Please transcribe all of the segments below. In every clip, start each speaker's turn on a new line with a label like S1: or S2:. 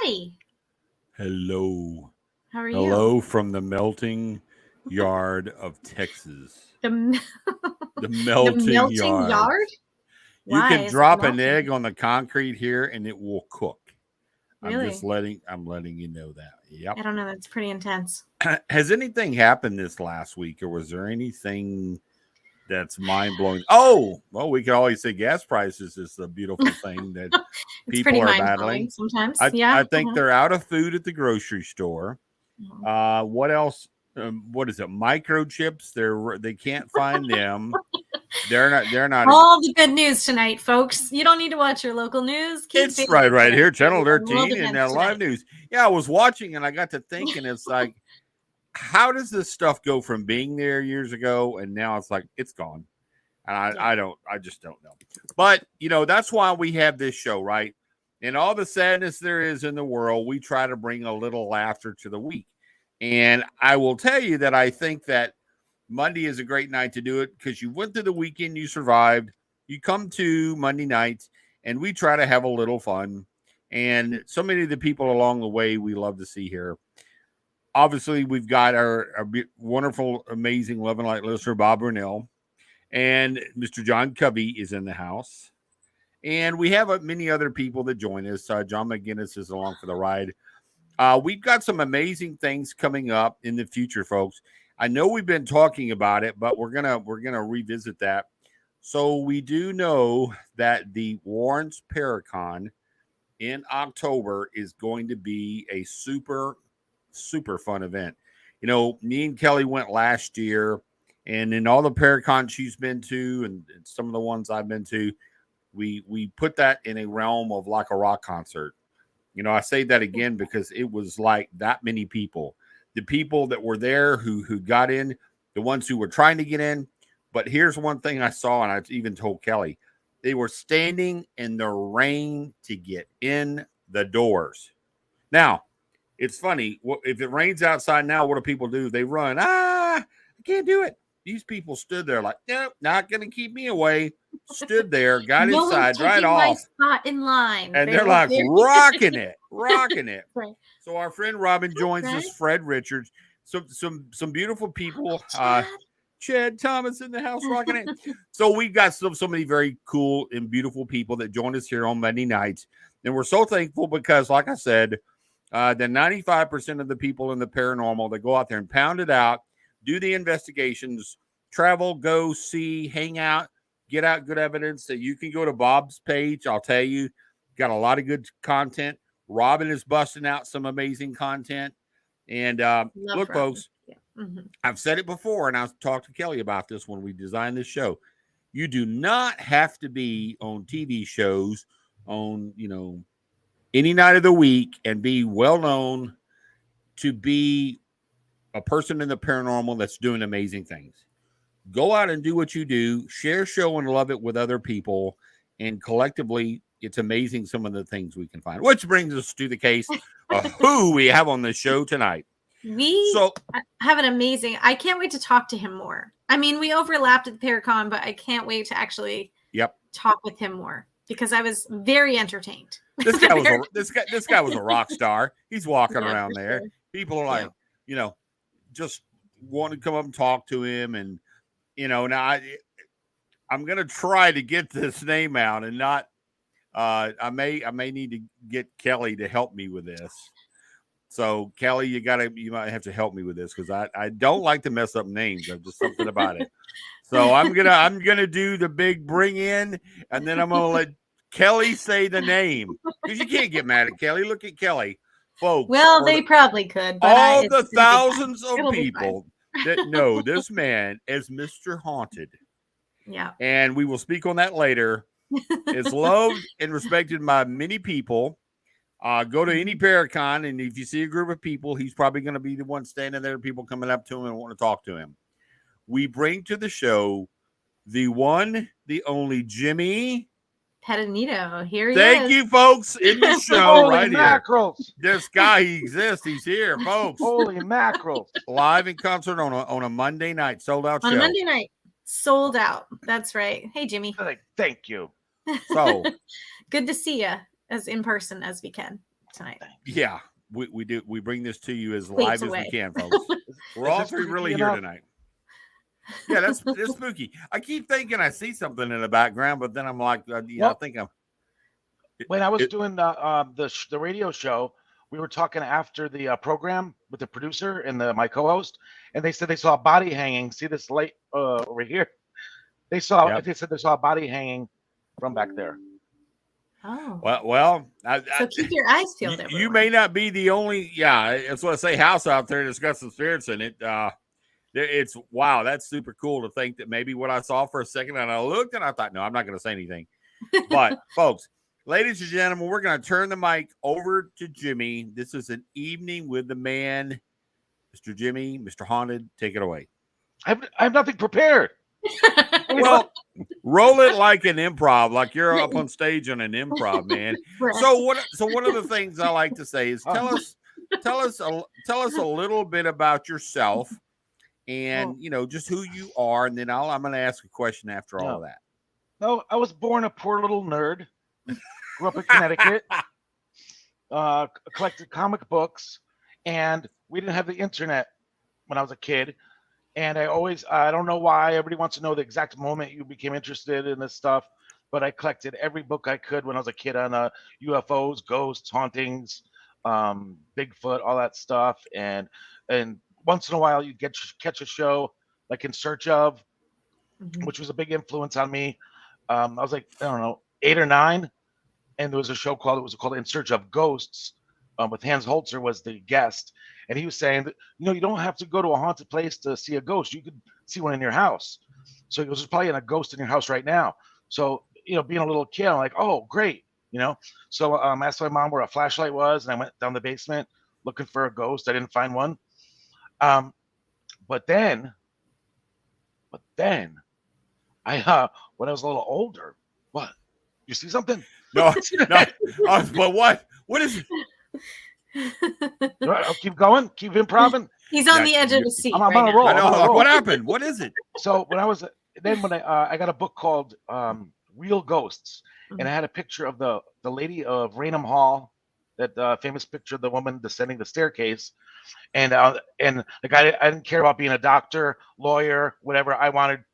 S1: Patty.
S2: Hello.
S1: How are
S2: Hello
S1: you?
S2: from the melting yard of Texas.
S1: The m-
S2: The
S1: the
S2: melting
S1: melting
S2: yard.
S1: yard?
S2: You
S1: Why
S2: can
S1: is it
S2: drop an egg
S1: melting?
S2: on the concrete here and it will cook.
S1: Really?
S2: I'm letting you know that. Yep.
S1: I don't know. That's pretty intense.
S2: Has anything happened this last week, or was there anything that's mind blowing? Oh, well, we could always say gas prices is the beautiful thing that
S1: It's
S2: people
S1: pretty
S2: are
S1: mind blowing
S2: battling.
S1: sometimes.
S2: I
S1: Yeah.
S2: think they're out of food at the grocery store.
S1: Mhm.
S2: What else? What is it? Microchips. They can't find them. They're not.
S1: All the good news tonight, folks. You don't need to watch your local news. Keep
S2: It's
S1: it here
S2: right
S1: tonight.
S2: here,
S1: We
S2: Channel
S1: have world
S2: 13 and
S1: events
S2: live
S1: tonight.
S2: news. Yeah, I was watching and I got to thinking. It's like, how does this stuff go from being there years ago and now it's like it's gone? And
S1: Yeah.
S2: I just don't know. But that's why we have this show, right? And all the sadness there is in the world, we try to bring a little laughter to the week. And I will tell you that I think that Monday is a great night to do it because you went through the weekend, you survived. You come to Monday nights, and we try to have a little fun. And so many of the people along the way we love to see here. Obviously, we've got our wonderful, amazing Love and Light listener, Bob Brunell, and Mr. John Covey is in the house. And we have many other people that join us. John McGinnis is along for the ride. We've got some amazing things coming up in the future, folks. I know we've been talking about it, but we're gonna revisit that. So we do know that the Warrens Paracon in October is going to be a super fun event. Me and Kelly went last year, and in all the Paracons she's been to, and some of the ones I've been to, we put that in a realm of like a rock concert. I say that again because it was like that many people. The people that were there who got in, the ones who were trying to get in. But here's one thing I saw, and I even told Kelly, they were standing in the rain to get in the doors. Now, it's funny. If it rains outside now, what do people do? They run. I can't do it. These people stood there like, nope, not going to keep me away. Stood there, got
S1: No one's
S2: inside, dried
S1: taking my
S2: off,
S1: spot in line.
S2: and they're like rocking it, rocking it.
S1: Right.
S2: So our friend Robin joins
S1: Right.
S2: us, Fred Richards, some beautiful people.
S1: Chad.
S2: Chad Thomas in the house rocking it. So we've got so many very cool and beautiful people that join us here on Monday nights. And we're so thankful because, like I said, the 95% of the people in the paranormal that go out there and pound it out, do the investigations, travel, go see, hang out, get out good evidence. That you can go to Bob's page. I'll tell you, got a lot of good content. Robin is busting out some amazing content. And look,
S1: Robin.
S2: folks,
S1: Yeah. Mm-hmm.
S2: I've said it before, and I've talked to Kelly about this when we designed this show. You do not have to be on TV shows on, any night of the week and be well known to be a person in the paranormal that's doing amazing things. Go out and do what you do, share, show, and love it with other people. And collectively, it's amazing some of the things we can find. Which brings us to the case of who we have on the show tonight.
S1: We have an amazing. I can't wait to talk to him more. I mean, we overlapped at the Paracon, but I can't wait to actually talk with him more because I was very entertained.
S2: This guy was a rock star. He's walking around there. Sure. People are like, just want to come up and talk to him, and now I'm gonna try to get this name out, and not. I may need to get Kelly to help me with this. So Kelly, you might have to help me with this because I don't like to mess up names. There's just something about it. So I'm gonna do the big bring in, and then I'm gonna let Kelly say the name because you can't get mad at Kelly. Look at Kelly, folks.
S1: Well, they probably could. But
S2: all the thousands of people that know this man as Mr. Haunted.
S1: Yeah.
S2: And we will speak on that later. Is loved and respected by many people. Go to any Paracon, and if you see a group of people, he's probably going to be the one standing there, people coming up to him and want to talk to him. We bring to the show the one, the only Jimmy
S1: Petonito. Here he is.
S2: Thank you, folks, in the show.
S3: Holy
S2: right
S3: mackerels.
S2: Here. This guy, he exists. He's here, folks.
S3: Holy mackerels.
S2: Live in concert on a Monday night, sold out show.
S1: On a Monday night, sold out. That's right. Hey, Jimmy.
S3: Thank you.
S2: So
S1: good to see you as in person as we can. tonight.
S2: Yeah, we do. We bring this to you as live as we can, folks. We're all three really here tonight. Yeah, that's spooky. I keep thinking I see something in the background, but then I'm like, I think I'm.
S3: When I was doing the radio show, we were talking after the program with the producer and my co-host, and they said they saw a body hanging. See this light over here? They said they saw a body hanging from back there.
S1: Oh.
S2: Well.
S1: So keep your eyes peeled.
S2: You may not be the only. Yeah, that's what I say. House out there that's got some spirits in it. It's wow. That's super cool to think that maybe what I saw for a second, and I looked and I thought, no, I'm not going to say anything. But folks, ladies and gentlemen, we're going to turn the mic over to Jimmy. This is an evening with the man, Mr. Jimmy, Mr. Haunted. Take it away.
S3: I have nothing prepared.
S2: Well, roll it like an improv, like you're up on stage on an improv, man. So one of the things I like to say is tell us a little bit about yourself, and just who you are, and then I'm going to ask a question after all of that.
S3: No, I was born a poor little nerd. Grew up in Connecticut. Collected comic books, and we didn't have the internet when I was a kid. And I don't know why everybody wants to know the exact moment you became interested in this stuff, but I collected every book I could when I was a kid on UFOs, ghosts, hauntings, Bigfoot, all that stuff. And once in a while you catch a show like In Search Of, which was a big influence on me. I was like, I don't know, 8 or 9. And there was a show called In Search Of Ghosts, with Hans Holzer was the guest. And he was saying that, you don't have to go to a haunted place to see a ghost. You could see one in your house. So he goes, there's probably a ghost in your house right now. So, being a little kid, I'm like, oh, great. So I asked my mom where a flashlight was, and I went down the basement looking for a ghost. I didn't find one. But then I, when I was a little older, what? You see something?
S2: No. But what? What is it?
S3: I'll keep going. Keep improving.
S1: He's on the edge of the seat.
S3: I'm on a roll.
S2: I know. What happened? What is it?
S3: So when I got a book called Real Ghosts, and I had a picture of the lady of Raynham Hall, that famous picture of the woman descending the staircase, and the guy, I didn't care about being a doctor, lawyer, whatever. I wanted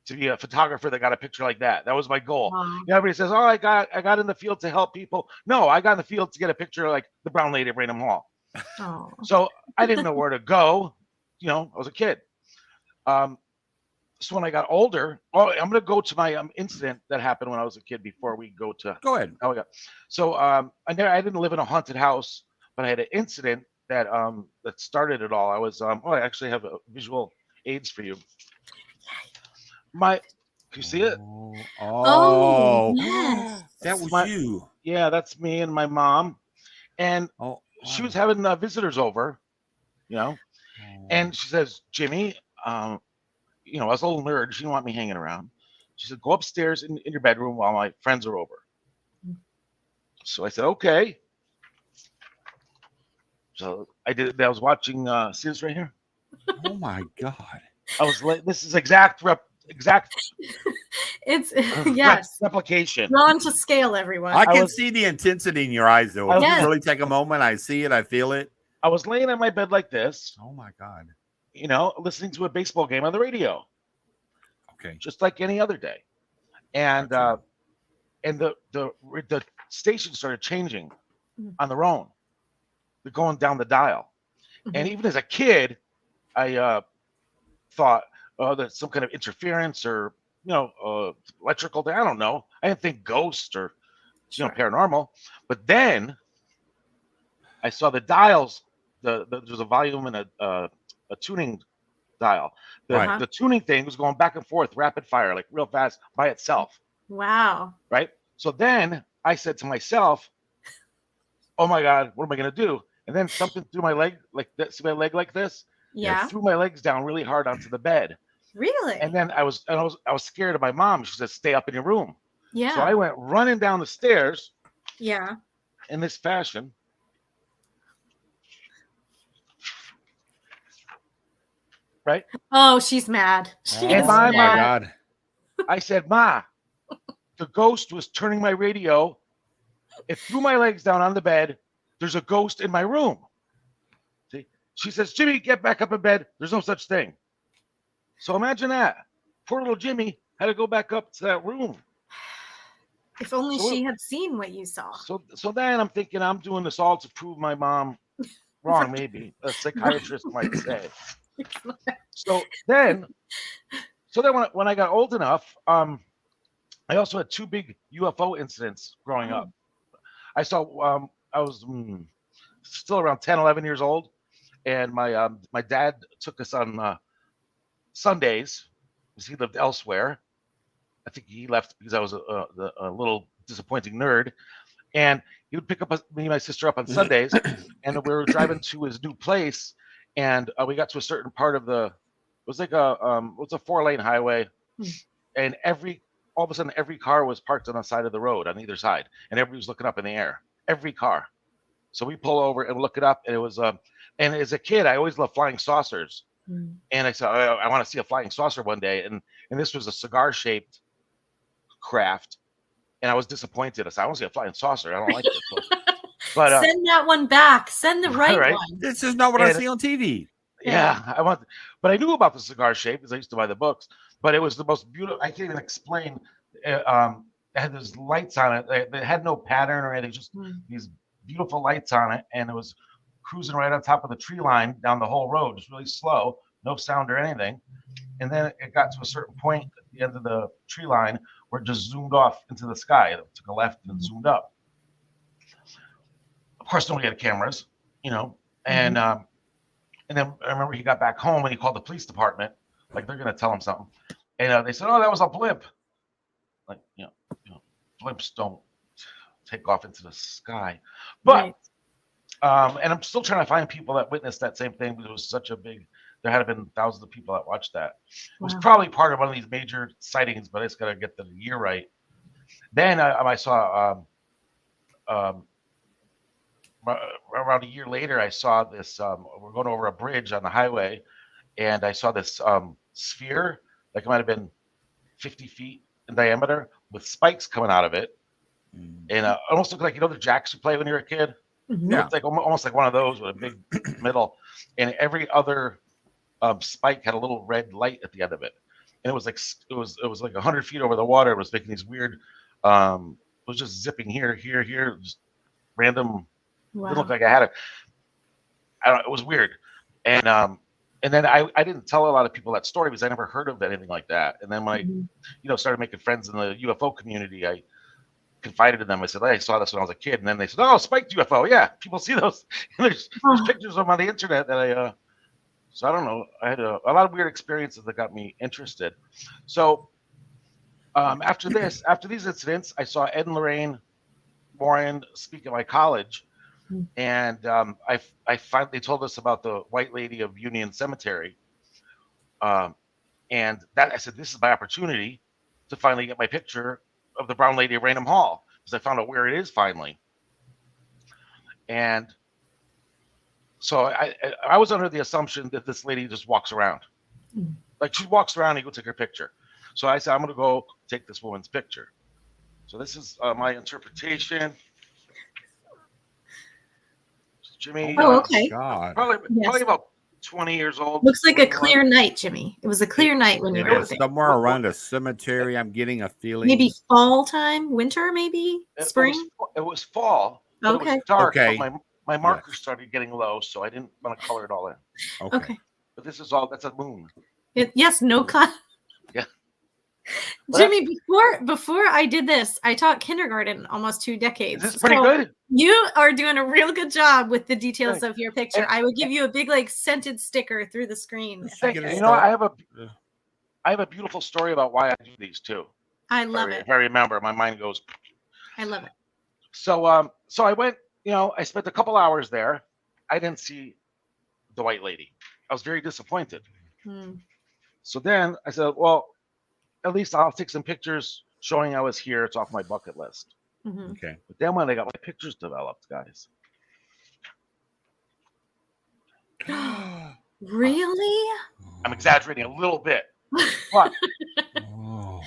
S3: to be a photographer that got a picture like that. That was my goal. Everybody says, "Oh, I got in the field to help people." No, I got in the field to get a picture like the brown lady of Raynham Hall.
S1: Oh.
S3: So I didn't know where to go. I was a kid. So when I got older, I'm going to go to my incident that happened when I was a kid before we go to.
S2: Go ahead.
S3: How we got. So I didn't live in a haunted house, but I had an incident that started it all. I was I actually have visual aids for you. Can you see it?
S2: Oh,
S1: yes.
S2: That was you.
S3: Yeah, that's me and my mom. And she was having visitors over, and she says, Jimmy, I was a little nerd. She didn't want me hanging around. She said, go upstairs in your bedroom while my friends are over. So I said, okay. So I did. I was watching, see this right here?
S2: Oh my God.
S3: I was like, this is exact
S1: it's yes,
S3: replication
S1: drawn to scale. Everyone,
S2: I can see the intensity in your eyes, though. If
S1: you
S2: really take a moment, I see it, I feel it.
S3: I was laying on my bed like this.
S2: Oh my God.
S3: Listening to a baseball game on the radio.
S2: Okay.
S3: Just like any other day. And the station started changing on their own. They're going down the dial. And even as a kid, I thought, that's some kind of interference or, electrical thing. I don't know. I didn't think ghost or, paranormal. But then I saw the dials. There's a volume and a tuning dial. The tuning thing was going back and forth, rapid fire, like real fast by itself.
S1: Wow.
S3: Right. So then I said to myself, "Oh my God, what am I going to do?" And then something through my leg, like this. See my leg like this?
S1: Yeah.
S3: I threw my legs down really hard onto the bed.
S1: Really?
S3: And then I was scared of my mom. She said, "Stay up in your room."
S1: Yeah.
S3: So I went running down the stairs.
S1: Yeah.
S3: In this fashion. Right?
S1: Oh, she's mad.
S3: Oh my God. I said, "Ma, the ghost was turning my radio. It threw my legs down on the bed, there's a ghost in my room. See? She says, Jimmy, get back up in bed. There's no such thing. So imagine that. Poor little Jimmy had to go back up to that room.
S1: If only she had seen what you saw.
S3: So then I'm thinking I'm doing this all to prove my mom wrong, maybe a psychiatrist might say. So then when I got old enough, I also had 2 big UFO incidents growing up. I saw I was still around 10, 11 years old, and my dad took us on Sundays because he lived elsewhere. I think he left because I was a little disappointing nerd. And he would pick up me and my sister up on Sundays, and we were driving to his new place, and we got to a certain part of it was like a 4-lane highway, and all of a sudden every car was parked on the side of the road on either side, and everybody was looking up in the air, every car. So we pull over and look it up, and it was and as a kid I always loved flying saucers, and I said I want to see a flying saucer one day, and this was a cigar-shaped craft. And I was disappointed. I said, I want to see a flying saucer. I don't like this. But
S1: send that one back. Send the right one.
S2: This is not what I see on TV.
S3: Yeah, but I knew about the cigar shape because I used to buy the books. But it was the most beautiful. I can't even explain. It had those lights on it. It had no pattern or anything. Just these beautiful lights on it, and it was cruising right on top of the tree line down the whole road, just really slow, no sound or anything. And then it got to a certain point at the end of the tree line where it just zoomed off into the sky. It took a left and zoomed up. Of course, nobody had cameras, and then I remember he got back home and he called the police department, like they're going to tell him something. And they said, oh, that was a blimp. Like, blimps don't take off into the sky. But, and I'm still trying to find people that witnessed that same thing, because it was such a there had been thousands of people that watched that. It was probably part of one of these major sightings, but I just got to get the year right. Then I saw, around a year later, I saw this, we're going over a bridge on the highway, and I saw this sphere, like it might have been 50 feet in diameter, with spikes coming out of it. And almost looked like, the jacks you play when you're a kid? It looked like almost like one of those with a big middle. And every other spike had a little red light at the end of it, and it was like 100 feet over the water. It was making these weird it was just zipping here, just random. It didn't look like I had it. It was weird. And then I didn't tell a lot of people that story because I never heard of anything like that. And then when I started making friends in the UFO community, I confided in them. I said, hey, I saw this when I was a kid. And then they said, oh, spiked UFO. Yeah, people see those. there's pictures of them on the internet that so I don't know. I had a lot of weird experiences that got me interested. So after these incidents, I saw Ed and Lorraine Warren speak at my college, and they told us about the White Lady of Union Cemetery, and that I said, this is my opportunity to finally get my picture of the Brown Lady of Raynham Hall, because I found out where it is finally. And so I was under the assumption that this lady just walks around. Like, she walks around and you go take her picture. So I said, I'm going to go take this woman's picture. So this is my interpretation. Jimmy.
S1: Oh, okay.
S3: Probably about 20 years old.
S1: Looks like a clear night, Jimmy. It was a clear night when you were there.
S2: Somewhere around a cemetery. I'm getting a feeling.
S1: Maybe fall time, winter, maybe spring.
S3: It was fall.
S1: Okay.
S3: It was dark. Okay. My marker started getting low, so I didn't want to color it all in.
S1: Okay.
S3: But that's a moon.
S1: Yes, no cut.
S3: Yeah.
S1: Jimmy, before I did this, I taught kindergarten almost 2 decades.
S3: This is pretty good.
S1: You are doing a real good job with the details of your picture. I would give you a big scented sticker through the screen.
S3: I have a beautiful story about why I do these too.
S1: I love it.
S3: If I remember, my mind goes.
S1: I love it.
S3: So I went. I spent a couple hours there. I didn't see the White Lady. I was very disappointed. So then I said, well, at least I'll take some pictures showing I was here. It's off my bucket list.
S2: Okay.
S3: But then when I got my pictures developed, guys.
S1: Really?
S3: I'm exaggerating a little bit. But,
S1: wow.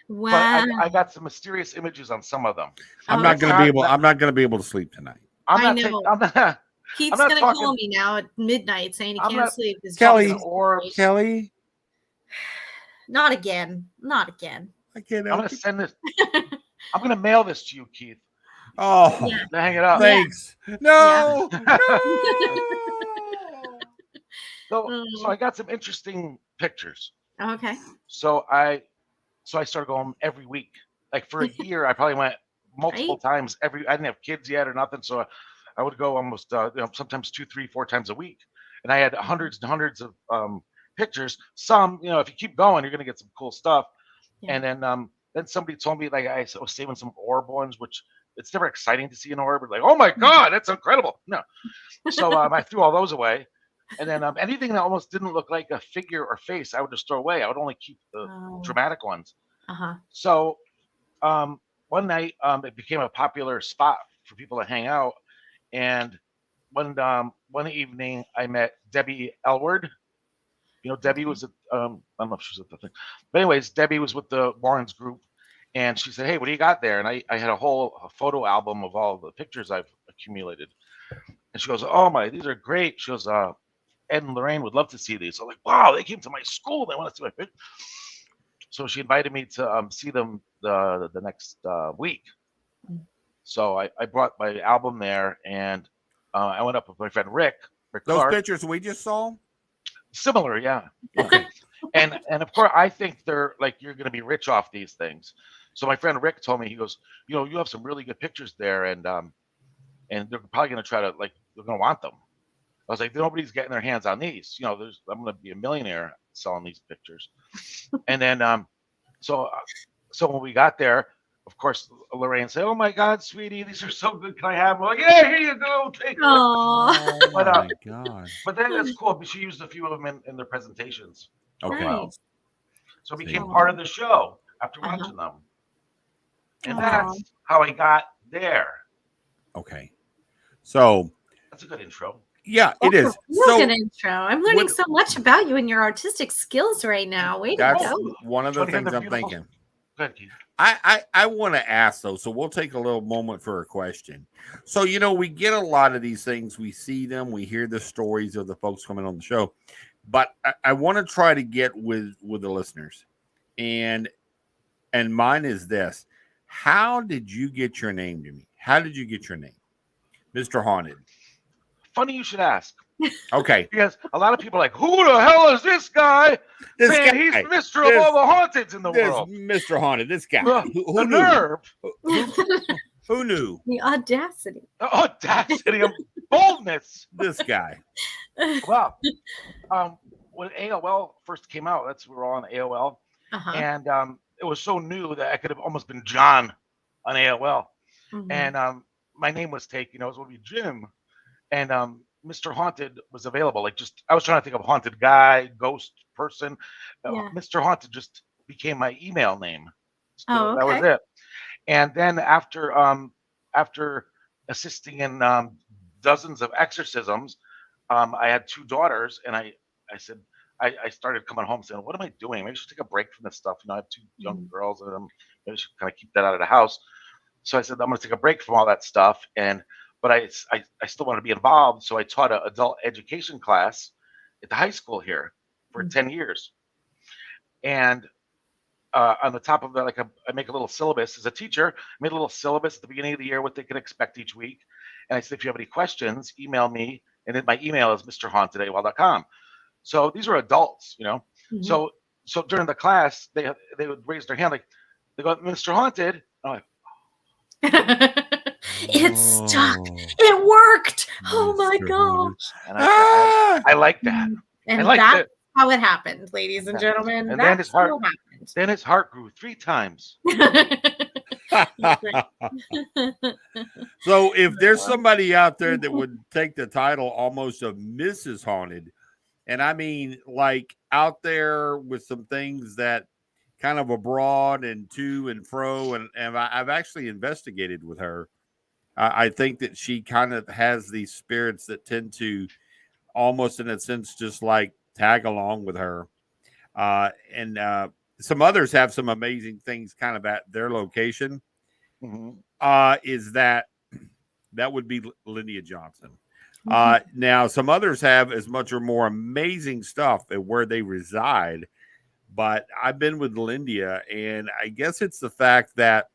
S3: But I got some mysterious images on some of them.
S2: I'm not going to be able to sleep tonight.
S1: I know.
S3: I'm not.
S1: Keith's
S3: I'm not
S1: gonna
S3: talking,
S1: call me now at midnight saying he can't sleep.
S2: Kelly.
S1: Not again. Not again.
S2: I can't.
S3: I'm gonna send this. I'm gonna mail this to you, Keith.
S2: Oh,
S1: Yeah.
S3: Hang it up.
S2: Thanks.
S1: Yeah.
S2: No.
S3: No. So I got some interesting pictures.
S1: Okay.
S3: So I started going every week. Like for a year, I probably went multiple times I didn't have kids yet or nothing, so I would go almost sometimes 2, 3, 4 times a week, and I had hundreds and hundreds of pictures. Some, if you keep going, you're gonna get some cool stuff. Yeah. And then somebody told me, like, I was saving some orb ones, which it's never exciting to see an orb. Like, oh my god, that's incredible. No, so I threw all those away. And then anything that almost didn't look like a figure or face, I would just throw away. I would only keep the dramatic ones. So one night, it became a popular spot for people to hang out. And one evening, I met Debbie Elward. Debbie was at, I don't know if she was at the thing. But anyways, Debbie was with the Warrens group. And she said, hey, what do you got there? And I had a photo album of all the pictures I've accumulated. And she goes, oh my, these are great. She goes, Ed and Lorraine would love to see these. So I'm like, wow, they came to my school. They want to see my picture. So she invited me to see them the next week. So I brought my album there, and I went up with my friend Rick
S2: Those
S3: Clark.
S2: pictures we just saw?
S3: Similar, yeah. Okay. and of course, I think they're like, you're going to be rich off these things. So my friend Rick told me, he goes, you have some really good pictures there, and they're probably going to try to, like, they're going to want them. I was like, nobody's getting their hands on these. I'm going to be a millionaire selling these pictures. And then, so when we got there, of course, Lorraine said, oh my God, sweetie, these are so good. Can I have them? I'm like, yeah, here you go. Take them.
S2: Oh my God.
S3: But then that's cool. She used a few of them in their presentations.
S2: Okay.
S3: So it became part of the show after watching them. And that's how I got there.
S2: Okay. So
S3: that's a good intro.
S2: Yeah, it is.
S1: So good intro. I'm learning so much about you and your artistic skills right now. Way to go.
S2: One of the things I'm thinking. I want to ask though, so we'll take a little moment for a question. So, we get a lot of these things, we see them, we hear the stories of the folks coming on the show, but I want to try to get with the listeners, and mine is this: how did you get your name, Jimmy? How did you get your name, Mr. Haunted?
S3: Funny you should ask.
S2: Okay.
S3: Because a lot of people are like, who the hell is this guy? He's Mr. of all the haunteds in the world.
S2: Mr. Haunted, this guy.
S3: Who knew? Nerve.
S2: Who knew?
S1: The audacity.
S3: The audacity of boldness.
S2: This guy.
S3: Well, when AOL first came out, we were all on AOL. And it was so new that I could have almost been John on AOL. And my name was taken. It was going to be Jim. And Mr. Haunted was available. I was trying to think of haunted guy, ghost person. Mr. Haunted just became my email name. So that was it. And then after assisting in dozens of exorcisms, I had 2 daughters, and I said, I started coming home saying, what am I doing? Maybe I should take a break from this stuff. I have 2 young girls, and maybe I should kind of keep that out of the house. So I said, I'm going to take a break from all that stuff. But I still want to be involved, so I taught an adult education class at the high school here for 10 years. And on the top of that, I make a little syllabus as a teacher. I made a little syllabus at the beginning of the year, what they can expect each week. And I said, if you have any questions, email me. And then my email is mrhaunted@aol.com. So these are adults, So during the class, they would raise their hand, they go, Mr. Haunted. I'm like,
S1: it stuck. It worked. Oh my gosh.
S3: And I like that.
S1: And that's how it happened, ladies and gentlemen.
S3: And then his heart grew 3 times.
S2: So if there's somebody out there that would take the title almost of Mrs. Haunted, and I mean like out there with some things that kind of abroad and to and fro, and I've actually investigated with her. I think that she kind of has these spirits that tend to almost in a sense just like tag along with her. And some others have some amazing things kind of at their location. Is that that would be Lydia Johnson. Now, some others have as much or more amazing stuff at where they reside, but I've been with Lindia, and I guess it's the fact that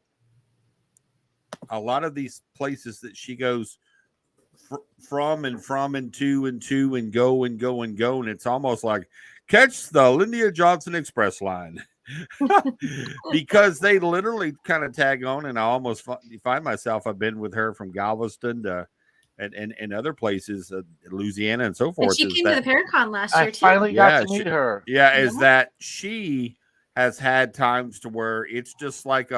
S2: a lot of these places that she goes from and to and go, and it's almost like catch the Lindia Johnson Express line. Because they literally kind of tag on, and I almost find myself, I've been with her from Galveston to and other places, Louisiana and so forth.
S1: And she came to the Paracon last year too.
S3: I finally got to meet her.
S2: Yeah, is that she has had times to where it's just like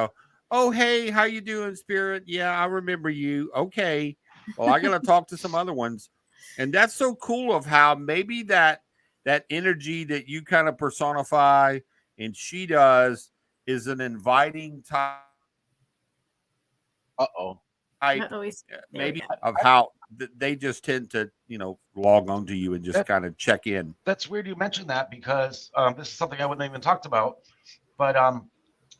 S2: oh, hey, how you doing, Spirit? Yeah, I remember you. Okay, well, I got to talk to some other ones. And that's so cool of how maybe that energy that you kind of personify and she does is an inviting type. Maybe of how they just tend to, log on to you and just kind of check in.
S3: That's weird you mentioned that because this is something I wouldn't even talked about. But,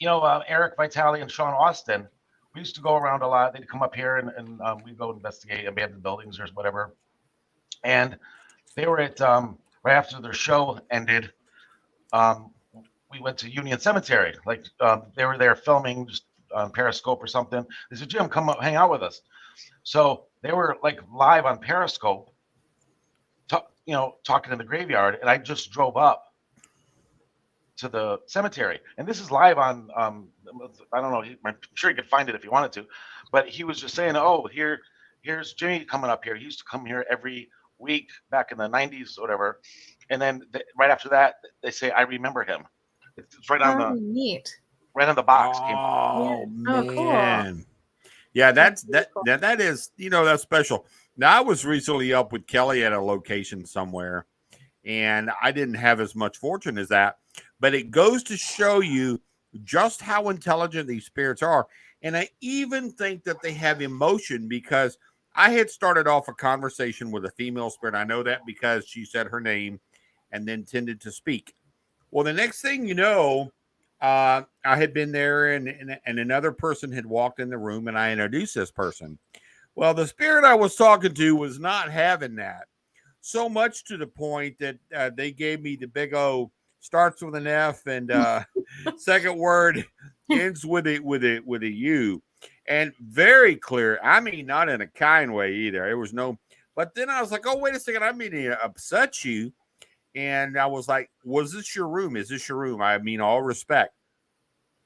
S3: Eric Vitale and Sean Austin, we used to go around a lot. They'd come up here and we'd go investigate abandoned buildings or whatever. And they were at, right after their show ended, we went to Union Cemetery. Like they were there filming just on Periscope or something. They said, Jim, come up, hang out with us. So they were like live on Periscope, talking in the graveyard. And I just drove up to the cemetery. And this is live on, I don't know, I'm sure you could find it if you wanted to. But he was just saying, oh, here's Jimmy coming up here. He used to come here every week back in the 90s or whatever. And then right after that, they say, I remember him. It's right on the
S1: neat.
S3: Right on the box.
S2: Oh, man. Cool. Yeah, that is, that's special. Now, I was recently up with Kelly at a location somewhere, and I didn't have as much fortune as that, but it goes to show you just how intelligent these spirits are. And I even think that they have emotion, because I had started off a conversation with a female spirit. I know that because she said her name and then tended to speak. Well, the next thing you know, I had been there and another person had walked in the room, and I introduced this person. Well, the spirit I was talking to was not having that, so much to the point that they gave me the big O, starts with an F, and second word ends with a U, and very clear. I mean, not in a kind way either. It was no. But then I was like, oh, wait a second. I mean to upset you. And I was like, was this your room? Is this your room? I mean, all respect.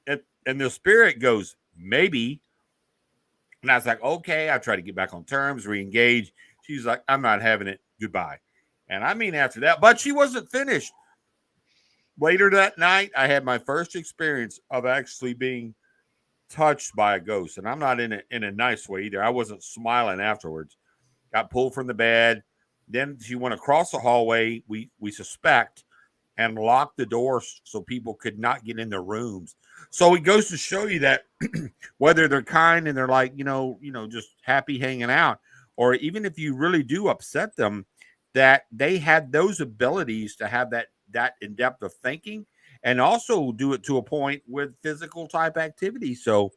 S2: And the spirit goes, maybe. And I was like, okay. I try to get back on terms, re-engage. She's like, I'm not having it. Goodbye. And I mean, after that, but she wasn't finished. Later that night, I had my first experience of actually being touched by a ghost. And I'm not in a nice way either. I wasn't smiling afterwards. Got pulled from the bed. Then she went across the hallway, we suspect, and locked the doors so people could not get in their rooms. So it goes to show you that whether they're kind and they're like, just happy hanging out, or even if you really do upset them, that they had those abilities to have that in-depth of thinking and also do it to a point with physical type activity. So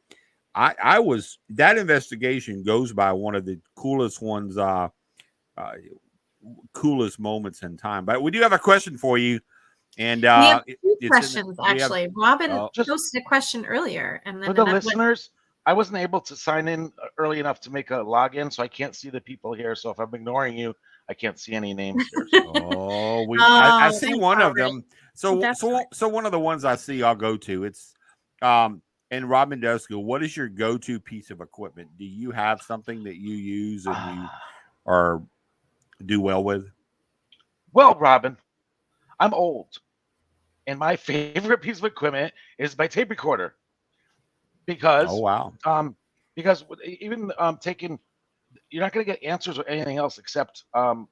S2: I was, that investigation goes by one of the coolest ones, coolest moments in time. But we do have a question for you, and
S1: we have two questions actually. Robin posted a question earlier, and then
S3: for the listeners, I wasn't able to sign in early enough to make a login, so I can't see the people here. So if I'm ignoring you, I can't see any names here.
S2: So. I see one of them. So one of the ones I see, I'll go to. It's and Robin does go, what is your go-to piece of equipment? Do you have something that you use and you are do well with?
S3: Well, Robin, I'm old, and my favorite piece of equipment is my tape recorder, because because even taking, you're not going to get answers or anything else except audio.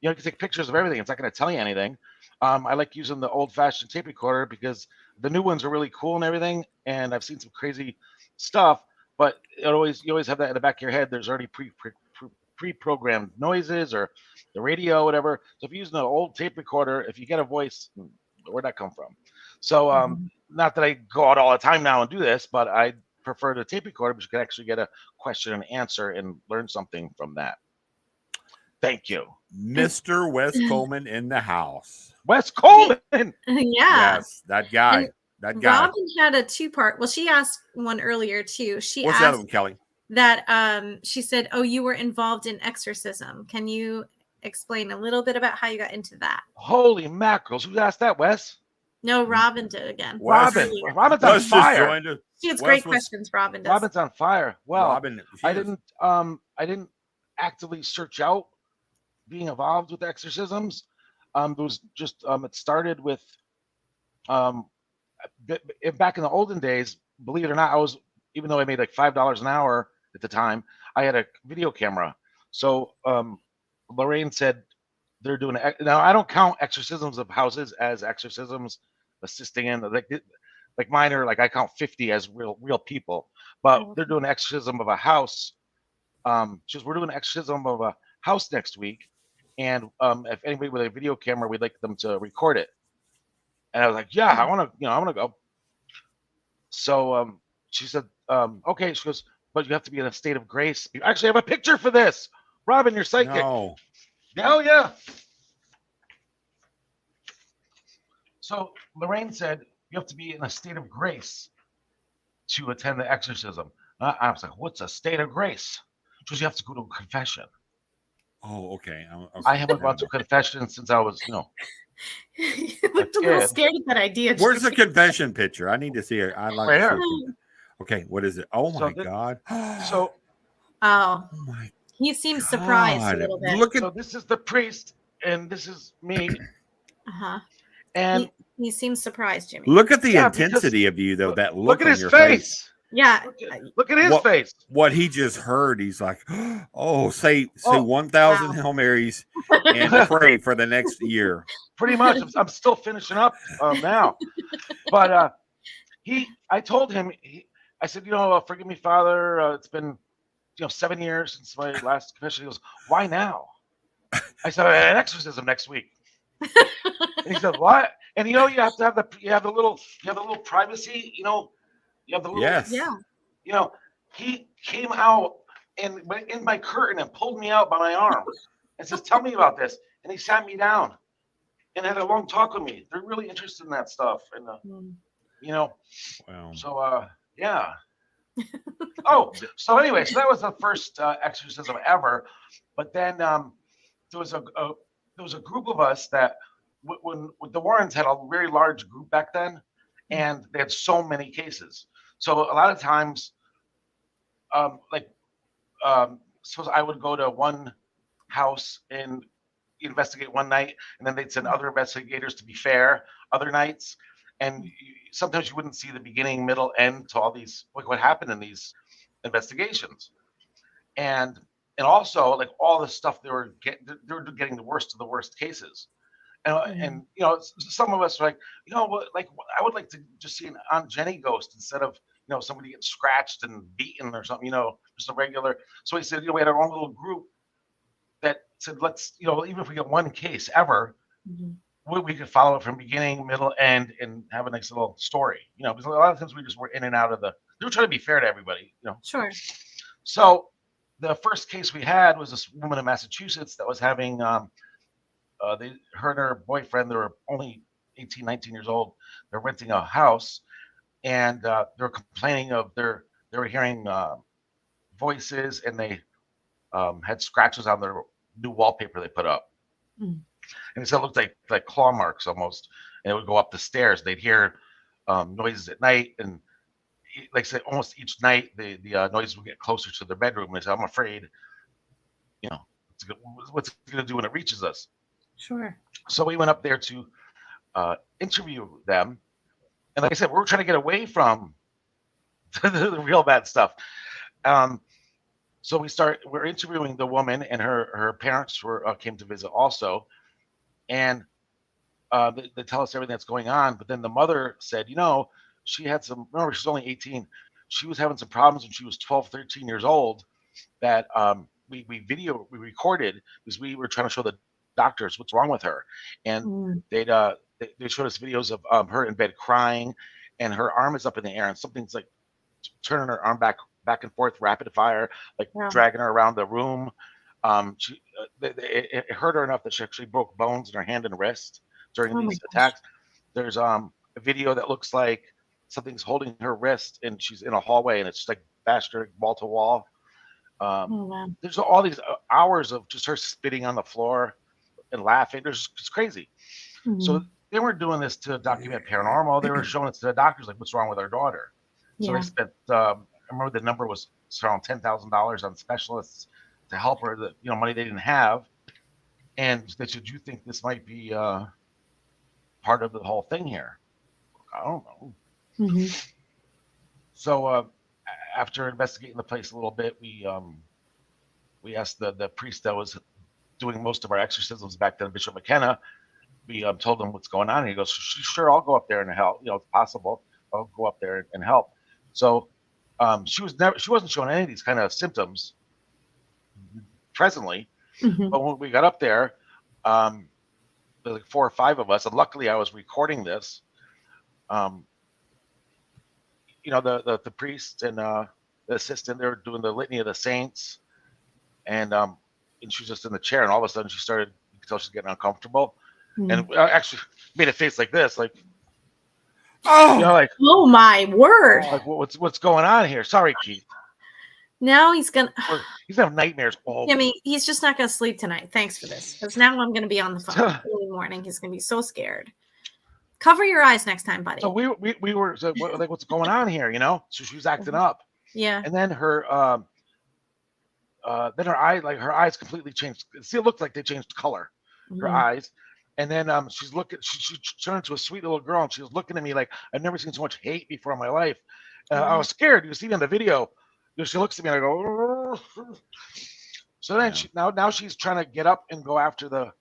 S3: You can take pictures of everything. It's not going to tell you anything. I like using the old-fashioned tape recorder because the new ones are really cool and everything, and I've seen some crazy stuff, but you always have that in the back of your head. There's already pre-programmed noises or the radio, whatever. So if you're using an old tape recorder, if you get a voice, where'd that come from? So not that I go out all the time now and do this, but I prefer the tape recorder because you can actually get a question and answer and learn something from that. Thank you.
S2: Mr. Wes Coleman in the house.
S3: Wes Coleman.
S1: Yeah.
S2: Yes, that guy.
S1: And
S2: that guy.
S1: Robin had a 2-part. Well, she asked one earlier too. She
S2: What's
S1: asked
S2: the other one, Kelly?
S1: That she said, "Oh, you were involved in exorcism. Can you explain a little bit about how you got into that?"
S3: Holy mackerels! Who asked that, Wes?
S1: No, Robin did again.
S3: Robin's on fire.
S1: She has great questions. Robin does.
S3: Robin's on fire. Well,
S2: Robin,
S3: I didn't actively search out being involved with exorcisms. It was just it started with back in the olden days. Believe it or not, even though I made like $5 an hour at the time, I had a video camera. So Lorraine said they're doing it. Now I don't count exorcisms of houses as exorcisms assisting in like mine are like I count 50 as real people, but they're doing an exorcism of a house. We're doing an exorcism of a house next week, and if anybody with a video camera, we'd like them to record it. And I was like, yeah, I want to go. So she said, okay. She goes, but you have to be in a state of grace. You actually have a picture for this. Robin, you're psychic.
S2: No.
S3: Hell yeah. So Lorraine said, you have to be in a state of grace to attend the exorcism. I was like, what's a state of grace? She goes, you have to go to a confession.
S2: Oh, okay.
S3: I haven't gone to a confession since I was,
S1: You looked a little scared at that idea.
S2: Where's the confession picture? I need to see it. I'd like
S3: right
S2: to see it. Okay, what is it? Oh my God.
S3: So
S1: oh my, he seems surprised a little bit.
S3: So this is the priest, and this is me.
S1: Uh-huh.
S3: And
S1: he seems surprised, Jimmy.
S2: Look at the intensity of you, though. That look
S3: at
S2: on
S3: his
S2: your
S3: face.
S1: Yeah.
S3: Look at his face.
S2: What he just heard, he's like, oh, say 1,000 Hail Marys and pray for the next year.
S3: Pretty much. I'm still finishing up now. But I told him, I said, forgive me, Father. It's been, 7 years since my last confession. He goes, why now? I said, an exorcism next week. And he said, what? And you have to have the little privacy, you have the little,
S2: yes.
S1: Yeah.
S3: He came out and went in my curtain and pulled me out by my arm and says, tell me about this. And he sat me down and had a long talk with me. They're really interested in that stuff. And,
S2: wow.
S3: So, yeah. So anyway, so that was the first exorcism ever. But then there was a group of us that when the Warrens had a very large group back then, and they had so many cases. So a lot of times, suppose I would go to one house and investigate one night, and then they'd send other investigators to be fair other nights, and sometimes you wouldn't see the beginning, middle, end to all these, like what happened in these investigations, and also like all the stuff they were getting the worst of the worst cases. And some of us are like, like I would like to just see an Aunt Jenny ghost instead of somebody getting scratched and beaten or something, just a regular. So he said, we had our own little group that said, let's, even if we get one case ever, we could follow it from beginning, middle, end, and have a nice little story, because a lot of times we just were in and out of they were trying to be fair to everybody,
S1: Sure.
S3: So the first case we had was this woman in Massachusetts that was having, her and her boyfriend, they were only 18, 19 years old. They're renting a house, and they were complaining of they were hearing voices, and they had scratches on their new wallpaper they put up. And it said it looked like claw marks almost, and it would go up the stairs. They'd hear noises at night, and like I said, almost each night the noises would get closer to their bedroom. They said, I'm afraid, what's it going to do when it reaches us?
S1: Sure. So
S3: we went up there to interview them. And like I said, we're trying to get away from the real bad stuff. So we're interviewing the woman, and her parents came to visit also. And they tell us everything that's going on. But then the mother said, she had remember, she's only 18. She was having some problems when she was 12, 13 years old that we recorded because we were trying to show the doctors what's wrong with her. And they showed us videos of her in bed crying, and her arm is up in the air, and something's like turning her arm back and forth, rapid fire, like dragging her around the room. It hurt her enough that she actually broke bones in her hand and wrist during these attacks. There's a video that looks like something's holding her wrist and she's in a hallway and it's just like bashed her wall to wall. There's all these hours of just her spitting on the floor and laughing. It's crazy. So they weren't doing this to document paranormal. They were showing it to the doctors, like, what's wrong with our daughter? So they spent, I remember the number was around $10,000 on specialists to help her, that, you know, money they didn't have. And they said, you think this might be part of the whole thing here? I don't know. So after investigating the place a little bit, we asked the priest that was doing most of our exorcisms back then, Bishop McKenna. We told him what's going on. And he goes, sure, I'll go up there and help. You know, it's possible. I'll go up there and help. So she wasn't showing any of these kind of symptoms presently. But when we got up there, there were like 4 or 5 of us, and luckily I was recording this. You know, the priest and the assistant, they were doing the litany of the saints, and she was just in the chair, and all of a sudden she started, you could tell she's getting uncomfortable, and I actually made a face like this, like, oh, you know, like,
S1: oh my word,
S3: like what's going on here? Sorry, Keith.
S1: Now he's gonna
S3: have nightmares.
S1: Jimmy, he's just not gonna sleep tonight. Thanks for this, because now I'm gonna be on the phone early morning. He's gonna be so scared. Cover your eyes next time, buddy.
S3: So we were so, like, what's going on here? You know, so she was acting up.
S1: Yeah.
S3: And then her her eyes completely changed. See, it looked like they changed color. Her eyes. And then she's looking. She turned into a sweet little girl, and she was looking at me like I've never seen so much hate before in my life. I was scared. You see me on the video. She looks at me and I go. Rrr. So then now she's trying to get up and go after the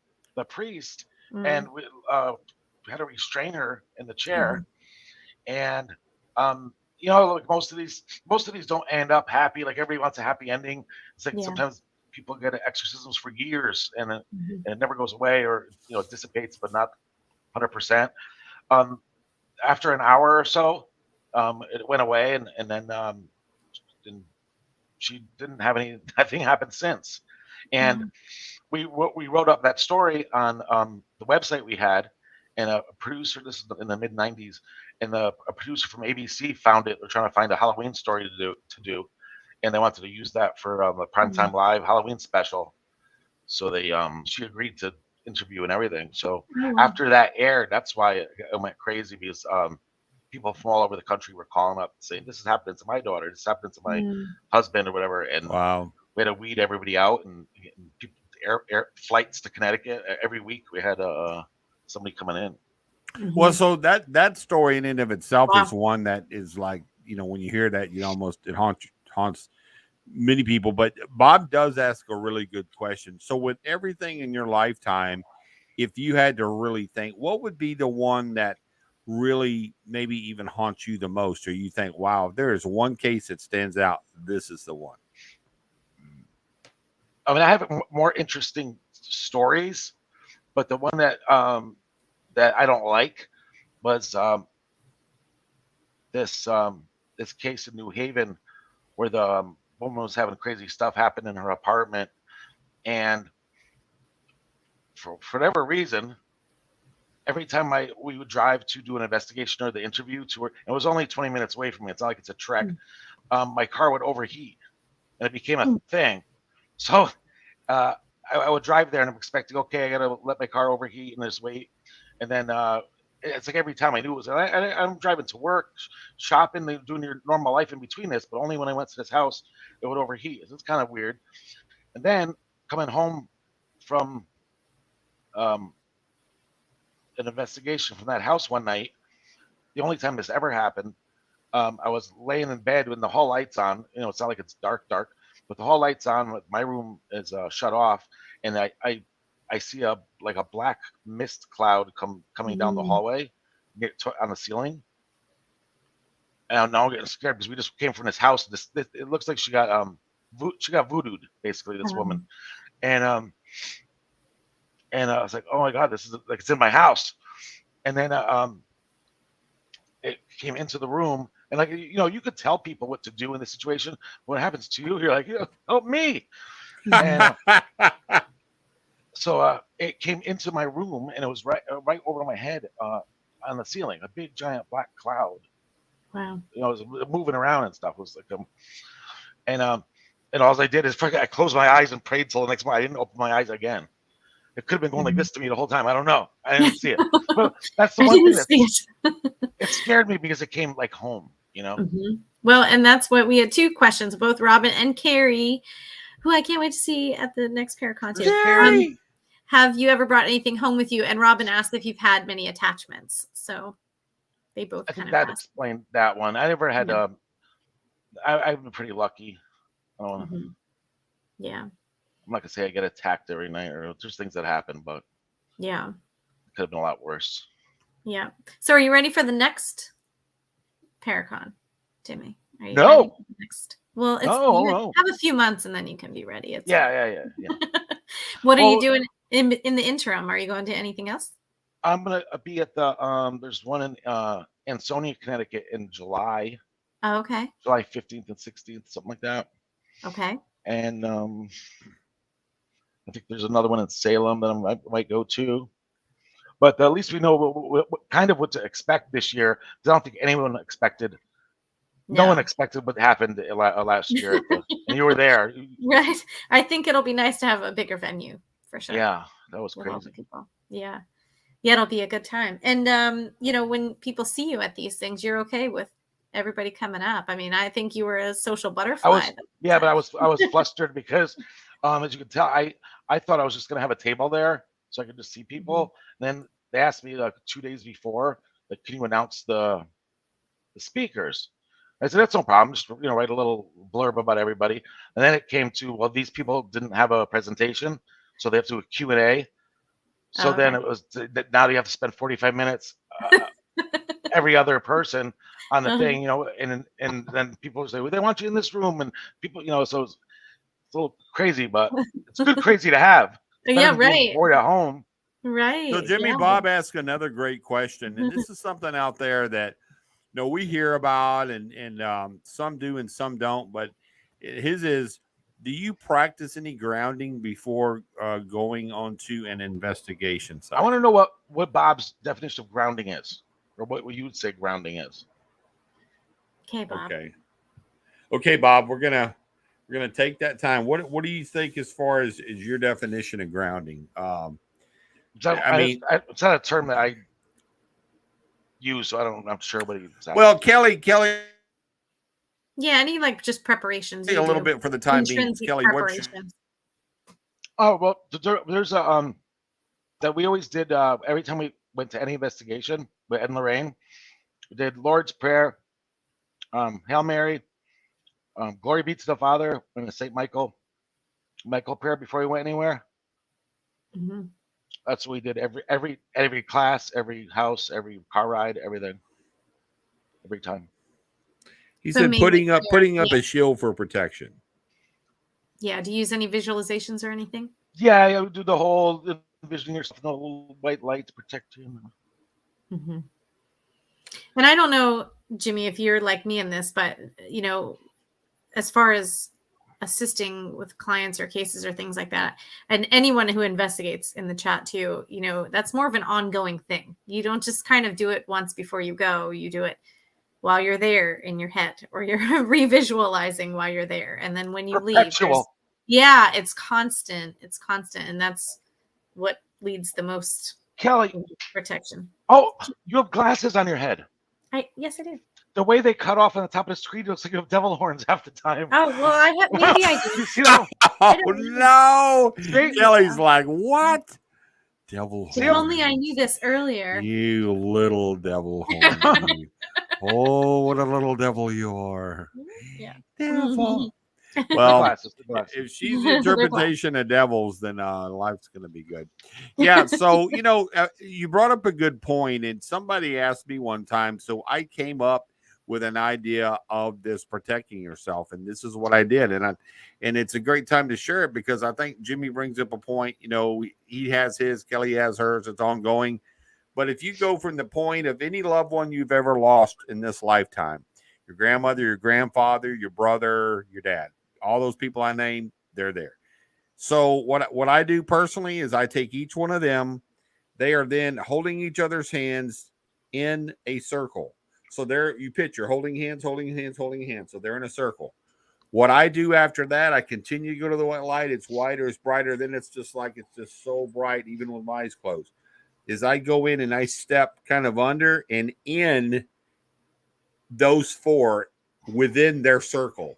S3: priest, and we had to restrain her in the chair. And you know, like most of these don't end up happy. Like everybody wants a happy ending. It's like sometimes people get exorcisms for years and it never goes away, or, you know, it dissipates, but not 100%. After an hour or so, it went away, and then she didn't have anything happen since. And we wrote up that story on the website we had, and a producer, this is in the mid 90s, and a producer from ABC found it. They're trying to find a Halloween story to do, and they wanted to use that for the Primetime Live Halloween special. So they she agreed to interview and everything. So after that aired, that's why it went crazy, because people from all over the country were calling up saying, this is happening to my daughter, this happened to my husband or whatever. And we had to weed everybody out, and people, air flights to Connecticut every week. We had somebody coming in.
S2: Well, so that story in and of itself is one that is like, you know, when you hear that, you almost, it haunts many people. But Bob does ask a really good question. So with everything in your lifetime, if you had to really think, what would be the one that really maybe even haunts you the most, or you think, wow, if there is one case that stands out, this is the one?
S3: I mean, I have more interesting stories, but the one that that I don't like was this case in New Haven, where the woman was having crazy stuff happen in her apartment, and for whatever reason, every time we would drive to do an investigation or the interview to her, it was only 20 minutes away from me. It's not like it's a trek. My car would overheat, and it became a thing. So I would drive there and I'm expecting, okay, I got to let my car overheat and just wait. And then it's like every time I knew it was, I'm driving to work, shopping, doing your normal life in between this, but only when I went to this house, it would overheat. It's kind of weird. And then coming home from an investigation from that house one night, the only time this ever happened, I was laying in bed with the hall lights on. You know, it's not like it's dark, but the hall lights on. My room is shut off, and I see a black mist cloud coming down the hallway on the ceiling. And now I'm getting scared because we just came from this house. It looks like she got voodooed, basically, this woman. And I was like, oh my God, this is like, it's in my house. And then it came into the room, And like, you could tell people what to do in this situation. What happens to you? You're like, help me. And so it came into my room, and it was right over my head on the ceiling, a big giant black cloud.
S1: Wow.
S3: It was moving around and stuff. It was like and all I did is I closed my eyes and prayed till the next morning. I didn't open my eyes again. It could have been going like this to me the whole time. I don't know. I didn't see it. But that's the one thing it scared me, because it came like home,
S1: Well, and that's what we had 2 questions, both Robin and Carrie, who I can't wait to see at the next Paracon too. Have you ever brought anything home with you? And Robin asked if you've had many attachments. So they both
S3: I think that explained that one. I never had I've been pretty lucky.
S1: Yeah.
S3: I'm not gonna say I get attacked every night, or there's things that happen, but
S1: yeah,
S3: it could have been a lot worse.
S1: Yeah. So are you ready for the next Paracon, Jimmy? Are you
S3: No.
S1: ready for the next? Well,
S3: no.
S1: Have a few months and then you can be ready. It's
S3: yeah.
S1: What are you doing in the interim? Are you going to anything else?
S3: I'm gonna be at the there's one in Ansonia, Connecticut in July.
S1: Oh, okay.
S3: July 15th and 16th, something like that.
S1: Okay.
S3: And I think there's another one in Salem that I might go to. But at least we know what to expect this year. I don't think anyone expected. No one expected what happened last year, and you were there.
S1: Right. I think it'll be nice to have a bigger venue for sure.
S3: Yeah, that was crazy.
S1: Yeah, it'll be a good time. And when people see you at these things, you're okay with everybody coming up. I mean, I think you were a social butterfly.
S3: But I was flustered because, as you can tell, I thought I was just gonna have a table there so I could just see people. And then they asked me 2 days before, like, can you announce the speakers? I said, that's no problem. Just write a little blurb about everybody. And then it came to, well, these people didn't have a presentation, so they have to do a Q&A. So then it was now you have to spend 45 minutes every other person on the thing, and then people say, well, they want you in this room, and people, so it's a little crazy, but it's good crazy to have.
S1: Yeah, right.
S3: Bored at home.
S1: Right.
S2: So Jimmy Bob asked another great question, and this is something out there that we hear about, and some do and some don't, but his is, do you practice any grounding before going on to an investigation site?
S3: I want to know what Bob's definition of grounding is, or what you would say grounding is.
S1: Okay, Bob.
S2: Okay, Bob, we're gonna take that time. What do you think as far as your definition of grounding?
S3: It's not a term that I use, so I'm not sure what he said.
S2: Well, Kelly.
S1: Yeah, any just preparations.
S2: A little bit for the time being, Kelly.
S3: Oh well, there's a that we always did every time we went to any investigation with Ed and Lorraine. We did Lord's Prayer, Hail Mary, Glory be to the Father, and the Saint Michael prayer before we went anywhere. That's what we did every class, every house, every car ride, everything, every time.
S2: He said putting up a shield for protection.
S1: Yeah. Do you use any visualizations or anything?
S3: Yeah, we do the whole envisioning yourself in a little white light to protect you.
S1: And I don't know, Jimmy, if you're like me in this, but as far as assisting with clients or cases or things like that, and anyone who investigates in the chat too, that's more of an ongoing thing. You don't just kind of do it once before you go. You do it while you're there in your head, or you're revisualizing while you're there. And then when you leave, it's constant. It's constant. And that's what leads the most
S3: Kelly
S1: protection.
S3: Oh, you have glasses on your head.
S1: Yes, I do.
S3: The way they cut off on the top of the screen looks like you have devil horns half the time.
S1: Oh, well, maybe I do.
S3: You see that?
S2: Oh, no. Kelly's like, what? Devil horns.
S1: If only I knew this earlier.
S2: You little devil horn. Oh, what a little devil you are.
S1: Yeah.
S2: Devil. Well, if she's the interpretation of devils, then life's going to be good. Yeah. So, you brought up a good point, and somebody asked me one time. So I came up with an idea of this protecting yourself, and this is what I did. And it's a great time to share it, because I think Jimmy brings up a point. He has his, Kelly has hers. It's ongoing. But if you go from the point of any loved one you've ever lost in this lifetime, Your grandmother, your grandfather, your brother, your dad. All those people I named, they're there. So what I do personally is I take each one of them. They are then holding each other's hands in a circle. So there you picture holding hands, holding hands, holding hands. So they're in a circle. What I do after that, I continue to go to the white light. It's whiter, it's brighter. Then it's just like it's just so bright, even with my eyes closed. Is I go in and I step kind of under and in those four within their circle.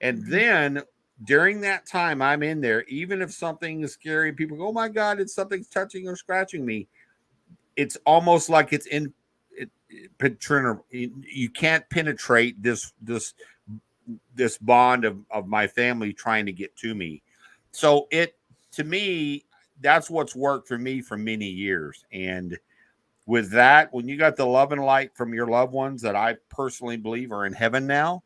S2: And then during that time I'm in there, even if something is scary, people go, oh my God, it's something's touching or scratching me. It's almost like it's in you can't penetrate this bond of my family trying to get to me. So to me, that's what's worked for me for many years. And with that, when you got the love and light from your loved ones that I personally believe are in heaven now,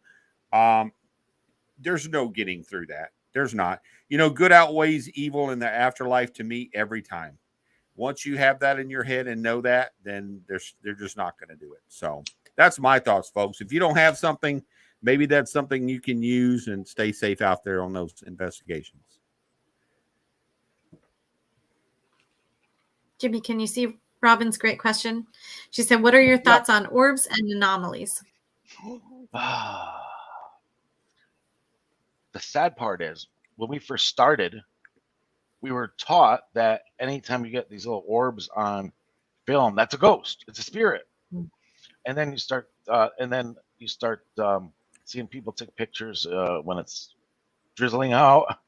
S2: there's no getting through that. There's not. Good outweighs evil in the afterlife to me every time. Once you have that in your head and know that, then they're just not going to do it. So that's my thoughts, folks. If you don't have something, maybe that's something you can use and stay safe out there on those investigations.
S1: Jimmy, can you see Robin's great question? She said, what are your thoughts on orbs and anomalies?
S3: The sad part is when we first started, we were taught that anytime you get these little orbs on film, that's a ghost. It's a spirit. And then you start seeing people take pictures when it's drizzling out.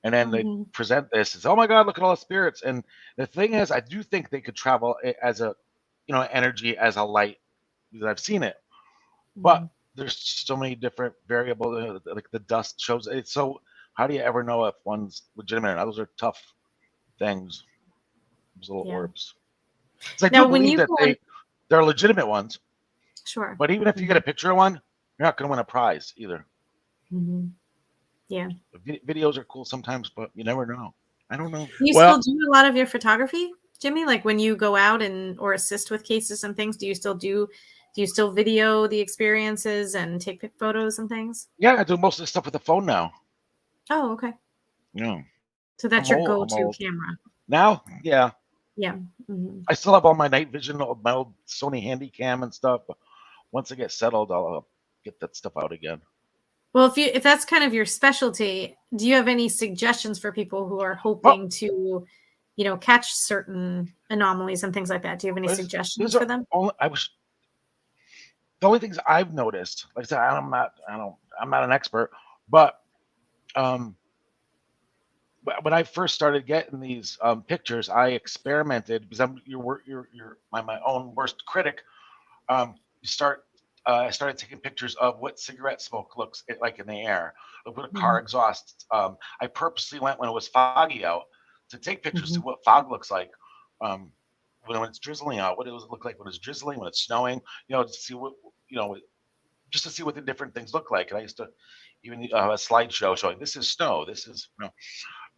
S3: And then they present this as, oh my God, look at all the spirits. And the thing is, I do think they could travel as a, energy, as a light, because I've seen it. But there's so many different variables, like the dust shows it. So how do you ever know if one's legitimate or not? Those are tough things. Those little orbs. So I do believe that they're legitimate ones.
S1: Sure.
S3: But even if you get a picture of one, you're not going to win a prize either.
S1: Yeah.
S3: Videos are cool sometimes, but you never know. I don't know.
S1: You still do a lot of your photography, Jimmy? Like when you go out or assist with cases and things, do you still video the experiences and take photos and things?
S3: Yeah, I do most of the stuff with the phone now.
S1: Oh, okay.
S3: Yeah.
S1: So that's your go-to camera.
S3: Now? Yeah.
S1: Yeah.
S3: I still have all my night vision, my old Sony Handycam and stuff. But once I get settled, I'll get that stuff out again.
S1: Well, if that's kind of your specialty, do you have any suggestions for people who are hoping to, catch certain anomalies and things like that? Do you have any suggestions for them?
S3: The only things I've noticed, like I said, I'm not an expert, but when I first started getting these pictures, I experimented because you're my own worst critic. I started taking pictures of what cigarette smoke looks like in the air, like what a car exhaust. I purposely went when it was foggy out to take pictures of what fog looks like when it's drizzling out, what it look like when it's drizzling, when it's snowing, to see what, just to see what the different things look like. And I used to even a slideshow showing this is snow, this is,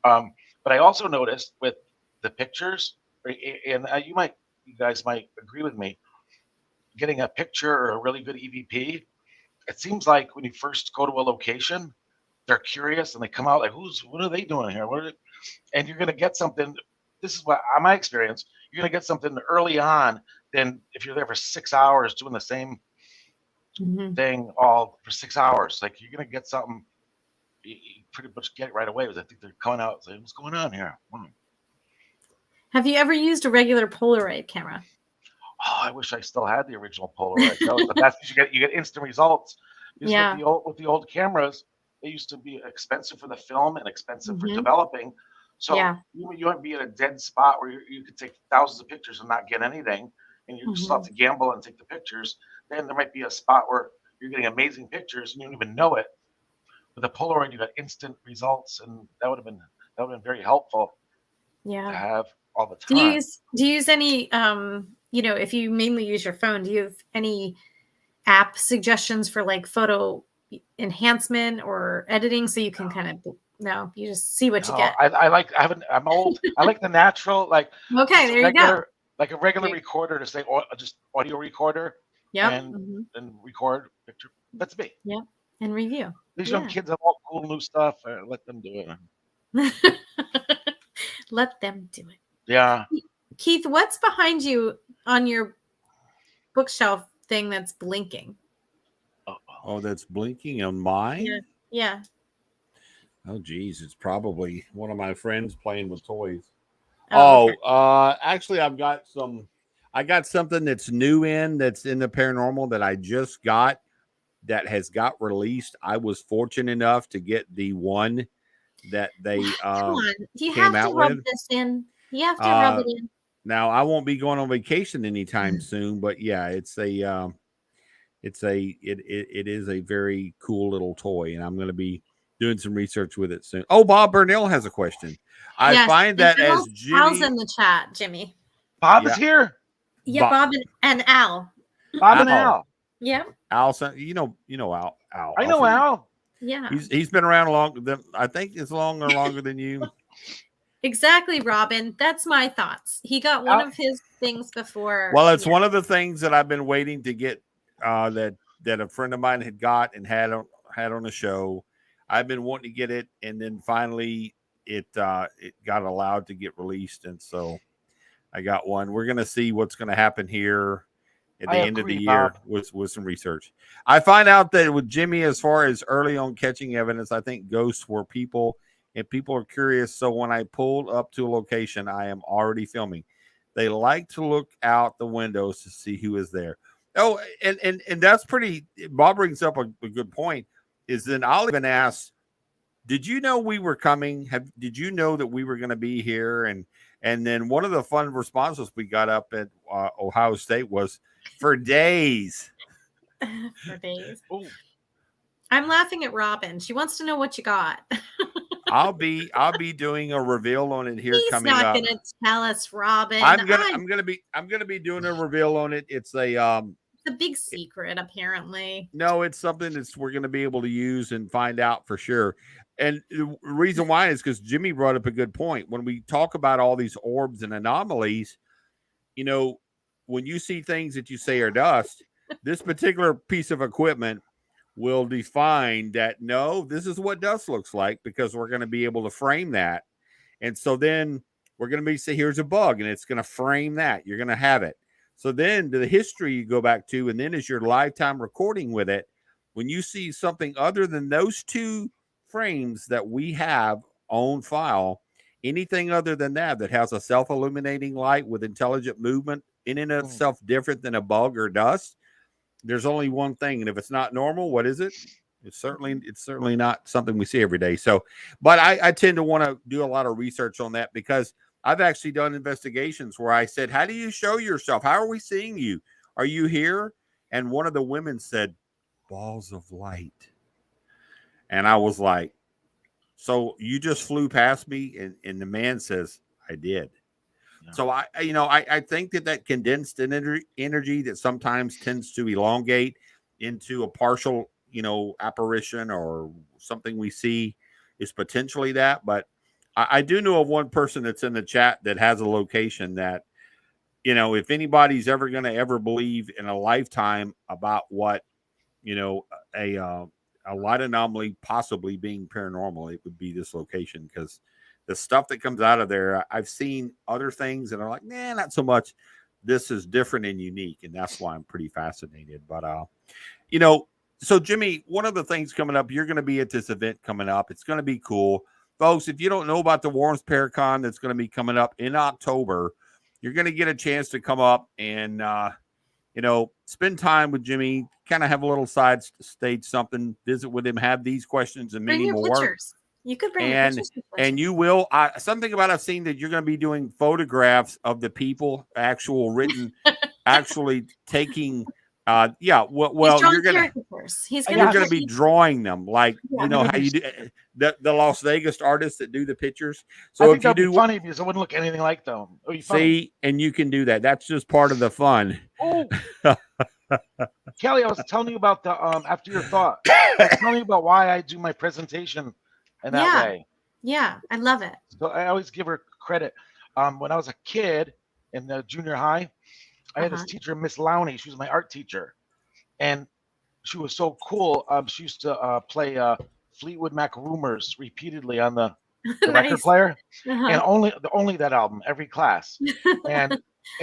S3: but I also noticed with the pictures, and you guys might agree with me, getting a picture or a really good EVP, it seems like when you first go to a location, they're curious and they come out like, what are they doing here? And you're going to get something. This is what my experience. You're going to get something early on than if you're there for 6 hours doing the same thing all for 6 hours. Like you're going to get something. You pretty much get it right away. Because I think they're coming out saying, what's going on here?
S1: Have you ever used a regular Polaroid camera?
S3: Oh, I wish I still had the original Polaroid. That was the best. You get instant results. Because with the old cameras, they used to be expensive for the film and expensive for developing. So you might be at a dead spot where you could take thousands of pictures and not get anything, and you just have to gamble and take the pictures. Then there might be a spot where you're getting amazing pictures and you don't even know it. With a Polaroid, you got instant results, and that would have been very helpful.
S1: Yeah.
S3: To have all the time.
S1: Do you use any if you mainly use your phone, do you have any app suggestions for like photo enhancement or editing so you can you just see what you get?
S3: I'm old. I like the natural,
S1: okay, there you go.
S3: Like a regular recorder to say, just audio recorder. And record picture. That's me.
S1: And review.
S3: These young kids have all cool new stuff. Let them do it.
S1: Let them do it.
S3: Yeah.
S1: Keith, what's behind you on your bookshelf thing that's blinking?
S2: Oh, that's blinking on mine?
S1: Yeah.
S2: Oh, geez. It's probably one of my friends playing with toys.
S1: Okay.
S2: Actually, I got something that's that's in the paranormal that I just got that has got released. I was fortunate enough to get the one that they
S1: Come on. You
S2: came
S1: have to
S2: out
S1: rub
S2: with.
S1: this in. You have to rub it in.
S2: Now I won't be going on vacation anytime soon, but yeah, it is a very cool little toy, and I'm going to be doing some research with it soon. Oh, Bob Burnell has a question. I find that as Jimmy,
S1: Al's in the chat, Jimmy.
S3: Bob is here.
S1: Yeah, Bob and Al.
S3: Bob and Al.
S1: Yeah.
S2: Al, you know Al.
S3: I know Al.
S1: Yeah.
S2: He's been around I think it's longer than you.
S1: Exactly, Robin. That's my thoughts. He got one of his things before.
S2: Well, it's one of the things that I've been waiting to get that a friend of mine had got and had on the show. I've been wanting to get it, and then finally it got allowed to get released, and so I got one. We're going to see what's going to happen here at the end of the year with some research. I find out that with Jimmy, as far as early on catching evidence, I think ghosts were people, and people are curious. So when I pulled up to a location, I am already filming. They like to look out the windows to see who is there. Oh, and that's pretty. Bob brings up a good point. Is then I'll even ask, did you know we were coming? Did you know that we were going to be here? And then one of the fun responses we got up at Ohio State was for days.
S1: For days.
S3: Ooh.
S1: I'm laughing at Robin. She wants to know what you got.
S2: I'll be doing a reveal on it here coming up.
S1: He's not going to tell us, Robin.
S2: I'm gonna be doing a reveal on it. It's a
S1: big secret, apparently.
S2: No, it's something that we're going to be able to use and find out for sure. And the reason why is because Jimmy brought up a good point. When we talk about all these orbs and anomalies, when you see things that you say are dust, this particular piece of equipment will define that, no, this is what dust looks like, because we're going to be able to frame that. And so then we're going to say, here's a bug, and it's going to frame that. You're going to have it. So then to the history you go back to, and then as your lifetime recording with it, when you see something other than those two frames that we have on file, anything other than that has a self-illuminating light with intelligent movement in and of itself different than a bug or dust, there's only one thing. And if it's not normal, what is it? It's certainly not something we see every day. So, but I tend to want to do a lot of research on that, because I've actually done investigations where I said, how do you show yourself? How are we seeing you? Are you here? And one of the women said, balls of light. And I was like, so you just flew past me? And the man says, I did. Yeah. So I think that condensed energy that sometimes tends to elongate into a partial, apparition or something we see is potentially that. But I do know of one person that's in the chat that has a location that, if anybody's ever going to ever believe in a lifetime about what, a light anomaly possibly being paranormal, it would be this location, because the stuff that comes out of there, I've seen other things that are like, nah, not so much. This is different and unique, and that's why I'm pretty fascinated. But so Jimmy, one of the things coming up, you're going to be at this event coming up. It's going to be cool. Folks, if you don't know about the Warren's Paracon that's going to be coming up in October, you're going to get a chance to come up and, spend time with Jimmy, kind of have a little side stage something, visit with him, have these questions and many more.
S1: Pictures. You could bring your pictures.
S2: And you will. Something about I've seen that you're going to be doing photographs of the people, actually taking. Well, you're gonna be drawing them, like how you do the Las Vegas artists that do the pictures. So
S3: I think that'd be funny, because it wouldn't look anything like them.
S2: See, and you can do that. That's just part of the fun.
S3: Oh, Kelly, I was telling you about the after your thought. I was telling you about why I do my presentation in that way.
S1: Yeah, I love it.
S3: So I always give her credit. When I was a kid in the junior high, I had this teacher, Miss Lowney. She was my art teacher. And she was so cool. She used to play Fleetwood Mac Rumors repeatedly on the record
S1: Nice.
S3: player, and
S1: Uh-huh.
S3: only that album every class. And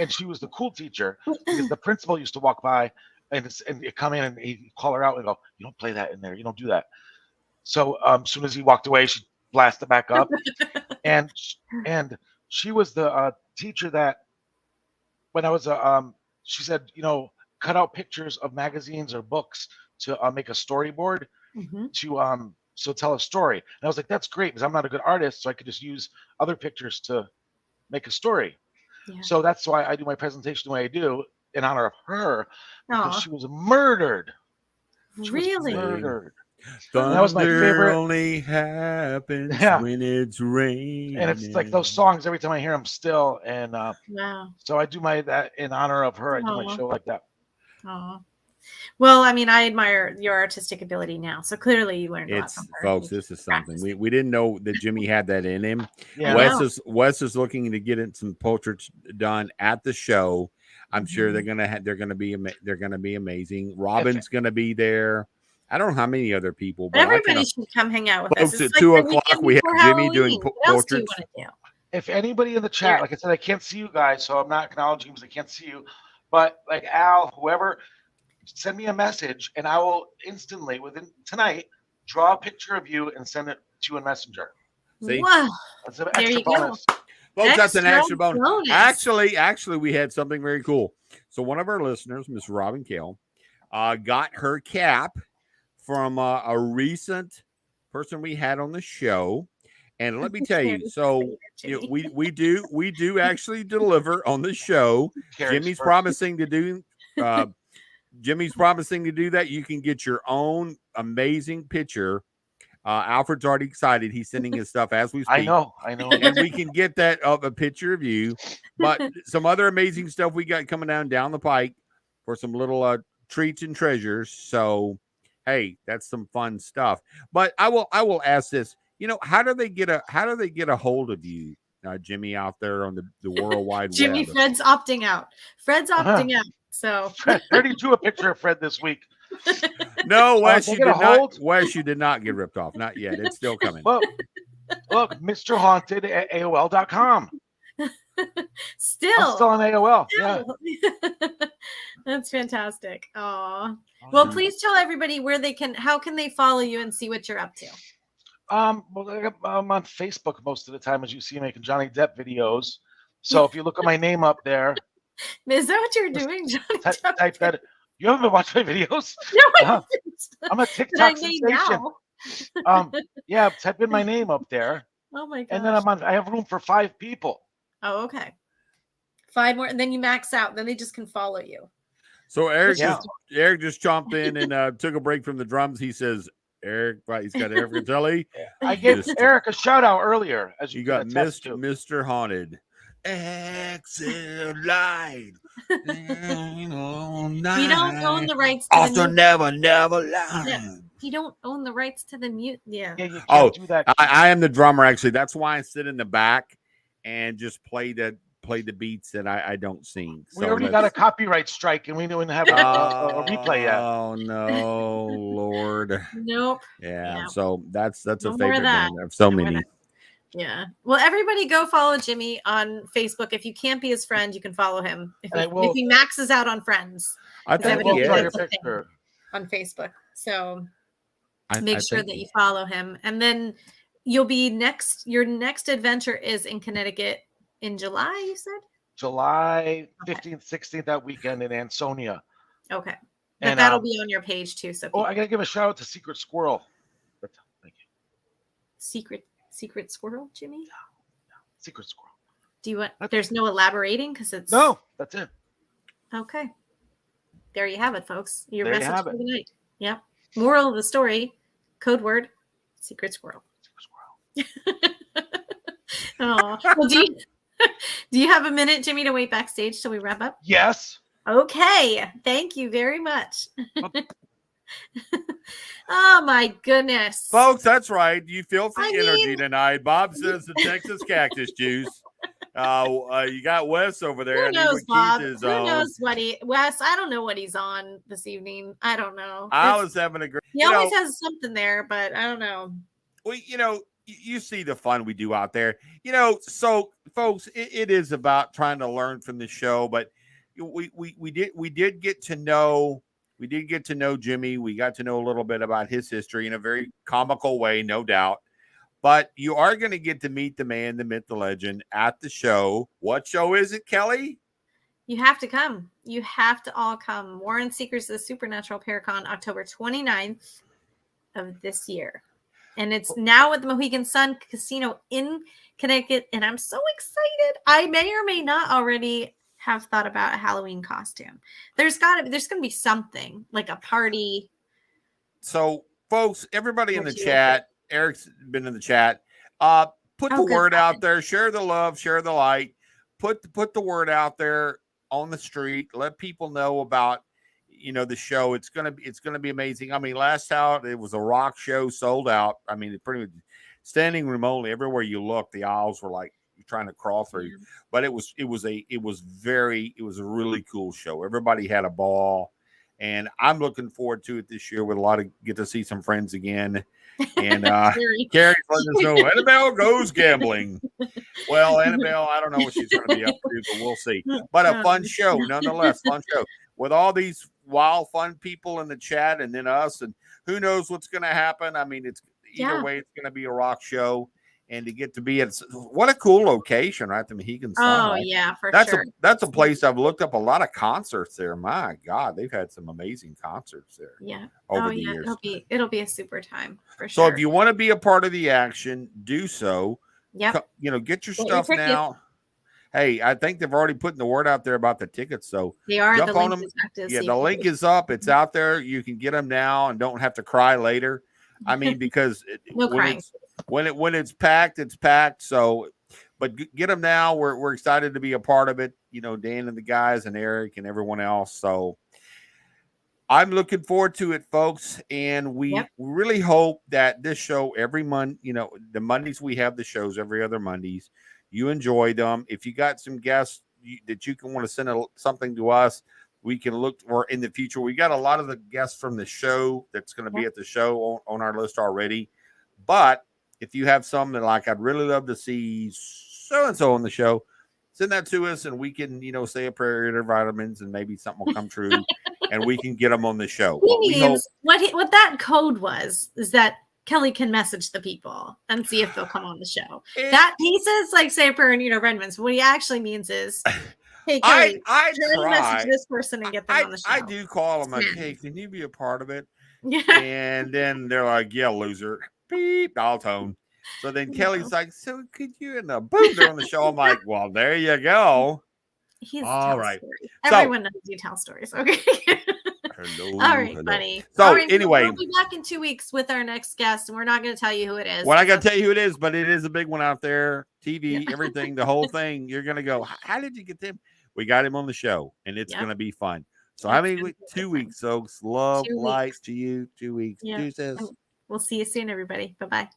S3: she was the cool teacher because the principal used to walk by and he'd come in and he'd call her out and go, "You don't play that in there. You don't do that." So as soon as he walked away, she blasted back up, and she was the teacher that when I was she said, cut out pictures of magazines or books to make a storyboard
S1: Mhm.
S3: to so tell a story. And I was like, that's great because I'm not a good artist, so I could just use other pictures to make a story.
S1: Yeah.
S3: So that's why I do my presentation the way I do in honor of her because
S1: Aw.
S3: she was murdered. She was
S1: Really?
S3: murdered.
S2: Thunder
S3: that was my favorite.
S2: only happens
S3: Yeah.
S2: when it's raining.
S3: And it's like those songs every time I hear them still. And
S1: Wow.
S3: so I do that in honor of her. I do my
S1: Aw.
S3: show like that.
S1: Oh. Well, I mean, I admire your artistic ability now. So clearly you learned a lot
S2: It's
S1: from her.
S2: folks, this is something we didn't know that Jimmy had that in him.
S3: Yeah.
S2: Wes is looking to get some portraits done at the show. I'm sure they're gonna be amazing. Robin's gonna be there. I don't know how many other people, but
S1: everybody should come hang out with us.
S2: folks,
S1: It's
S2: at
S1: like
S2: 2
S1: the
S2: o'clock
S1: weekend
S2: we have
S1: before
S2: Jimmy
S1: Halloween.
S2: doing
S1: What else do you
S2: portraits.
S1: want to do?
S3: If anybody in the chat,
S1: Yeah.
S3: like I said, I can't see you guys, so I'm not acknowledging because I can't see you. But like Al, whoever, send me a message and I will instantly, within tonight, draw a picture of you and send it to you in Messenger.
S2: See?
S1: Wow.
S3: That's an
S1: There
S3: extra
S1: you go.
S3: bonus.
S2: Folks, that's an
S1: Extra
S2: extra bonus.
S1: bonus.
S2: Actually, we had something very cool. So one of our listeners, Miss Robin Kale, got her cap from a recent person we had on the show. And let me tell you, so we do actually deliver on the show. Jimmy's promising to do that. You can get your own amazing picture. Alfred's already excited. He's sending his stuff as we speak.
S3: I know.
S2: And we can get that of a picture of you. But some other amazing stuff we got coming down the pike for some little treats and treasures. So, hey, that's some fun stuff. But I will ask this. How do they get a hold of you, Jimmy, out there on the World Wide
S1: Jimmy,
S2: Web?
S1: Fred's opting out. out. So
S3: Fred, I already drew a picture of Fred this week.
S2: No, Wes, you did not. Wes, you did not get ripped off. Not yet. It's still coming.
S3: Look, Mr. Haunted at AOL.com.
S1: Still.
S3: I'm still on AOL. Yeah.
S1: That's fantastic. Aw. Well, please tell everybody how can they follow you and see what you're up to?
S3: Well, I'm on Facebook most of the time, as you see, making Johnny Depp videos. So if you look at my name up there,
S1: is that what you're doing, Johnny Depp?
S3: Type that. You haven't been watching my videos?
S1: No, I haven't.
S3: I'm a TikTok sensation. Yeah, type in my name up there.
S1: Oh my god!
S3: And then I have room for 5 people.
S1: Oh, okay. 5 more, and then you max out. Then they just can follow you.
S2: So Eric just chomped in and took a break from the drums. He says, Eric, he's got Eric Fratelli.
S3: I gave Eric a shout out earlier. As you
S2: got Mr. Haunted. Exit light.
S1: We don't own the rights to
S2: also never lie.
S1: Yeah. You don't own the rights to the mute. Yeah.
S3: You can't do that.
S2: I am the drummer, actually. That's why I sit in the back and just play the beats that I don't sing.
S3: We already got a copyright strike and we didn't have a replay yet.
S2: Oh no, Lord.
S1: Nope.
S2: Yeah. So that's a
S1: No
S2: favorite band of so many.
S1: Yeah. Well, everybody go follow Jimmy on Facebook. If you can't be his friend, you can follow him. If he maxes out on friends.
S2: I think he is.
S1: On Facebook. So make sure that you follow him. And then you'll be your next adventure is in Connecticut in July, you said?
S3: July 15th, 16th, that weekend in Ansonia.
S1: Okay. But that'll be on your page too. So
S3: I gotta give a shout out to Secret Squirrel. Thank you.
S1: Secret Squirrel, Jimmy?
S3: No. Secret Squirrel.
S1: Do you want there's no elaborating because it's
S3: no, that's it.
S1: Okay. There you have it, folks. Your message for the night. Yeah. Moral of the story, code word, Secret Squirrel.
S3: Secret Squirrel.
S1: Oh. Well, do you have a minute, Jimmy, to wait backstage till we wrap up?
S3: Yes.
S1: Okay. Thank you very much. Oh my goodness.
S2: Folks, that's right. You feel the energy tonight. Bob says the Texas cactus juice. You got Wes over there.
S1: Who
S2: and he
S1: knows,
S2: would keep
S1: Bob?
S2: his
S1: Who
S2: own.
S1: knows what Wes, I don't know what he's on this evening. I don't know.
S2: I was having a great.
S1: He always has something there, but I don't know.
S2: Well, you see the fun we do out there. So folks, it is about trying to learn from the show, but we did get to know Jimmy. We got to know a little bit about his history in a very comical way, no doubt. But you are going to get to meet the man, the myth, the legend at the show. What show is it, Kelly?
S1: You have to come. You have to all come. Warren Seekers of the Supernatural Paracon, October 29th of this year. And it's now at the Mohegan Sun Casino in Connecticut. And I'm so excited. I may or may not already have thought about a Halloween costume. There's going to be something like a party.
S2: So, folks, everybody in the chat, Eric's been in the chat. Put the word out there. Share the love. Share the light. Put the word out there on the street. Let people know about the show. It's gonna be amazing. I mean, last out it was a rock show, sold out. I mean, it pretty much standing room only. Everywhere you look, the aisles were like you're trying to crawl through. Yeah. But it was a really cool show. Everybody had a ball, and I'm looking forward to it this year with a lot of get to see some friends again. And Carrie's letting us know Annabelle goes gambling. Well, Annabelle, I don't know what she's going to be up to, but we'll see. But a fun show, nonetheless, fun show with all these wild, fun people in the chat, and then us, and who knows what's going to happen. I mean, it's either way, it's going to be a rock show, and to get to be at what a cool location, right? The Mohegan Sun.
S1: Oh,
S2: right?
S1: yeah, for
S2: that's
S1: sure.
S2: That's a place I've looked up a lot of concerts there. My God, they've had some amazing concerts there.
S1: Yeah.
S2: Over the years.
S1: It'll be a super time for
S2: So
S1: sure.
S2: if you want to be a part of the action, do so.
S1: Yeah.
S2: Get your stuff now. Hey, I think they've already put the word out there about the tickets. So
S1: they are.
S2: Jump
S1: the
S2: on
S1: link
S2: them.
S1: Is active.
S2: Yeah, the link is up. It's out there. You can get them now and don't have to cry later. I mean, because when it's packed, it's packed. So, but get them now. We're excited to be a part of it. Dan and the guys and Eric and everyone else. So I'm looking forward to it, folks. And we really hope that this show every month, the Mondays we have the shows every other Mondays. You enjoy them. If you got some guests that you can want to send something to us, we can look for in the future. We got a lot of the guests from the show that's going to be at the show on our list already. But if you have some that like, I'd really love to see so-and-so on the show, send that to us and we can, say a prayer, eat our vitamins, and maybe something will come true and we can get them on the show.
S1: What that code was is that Kelly can message the people and see if they'll come on the show. That he says like say a prayer and eat our vitamins. What he actually means is, hey, Kelly,
S2: I
S1: try to message this person and get them on the show.
S2: I do call them like, hey, can you be a part of it? Yeah. And then they're like, yeah, loser. Beep, all tone. So then Kelly's like, so could you? And boom, they're on the show. I'm like, well, there you go.
S1: He's
S2: all right.
S1: Stories. Everyone knows you tell stories. Okay.
S2: Hello,
S1: all right, buddy.
S2: So
S1: right,
S2: anyway,
S1: we'll be back in 2 weeks with our next guest, and we're not going to tell you who it is.
S2: Well, I got to tell you who it is, but it is a big one out there. TV, everything, the whole thing. You're going to go, how did you get them? We got him on the show, and it's going to be fun. So how many weeks? 2 weeks, folks. Love, light to you. 2 weeks.
S1: Yeah.
S2: Deuces.
S1: We'll see you soon, everybody. Bye-bye.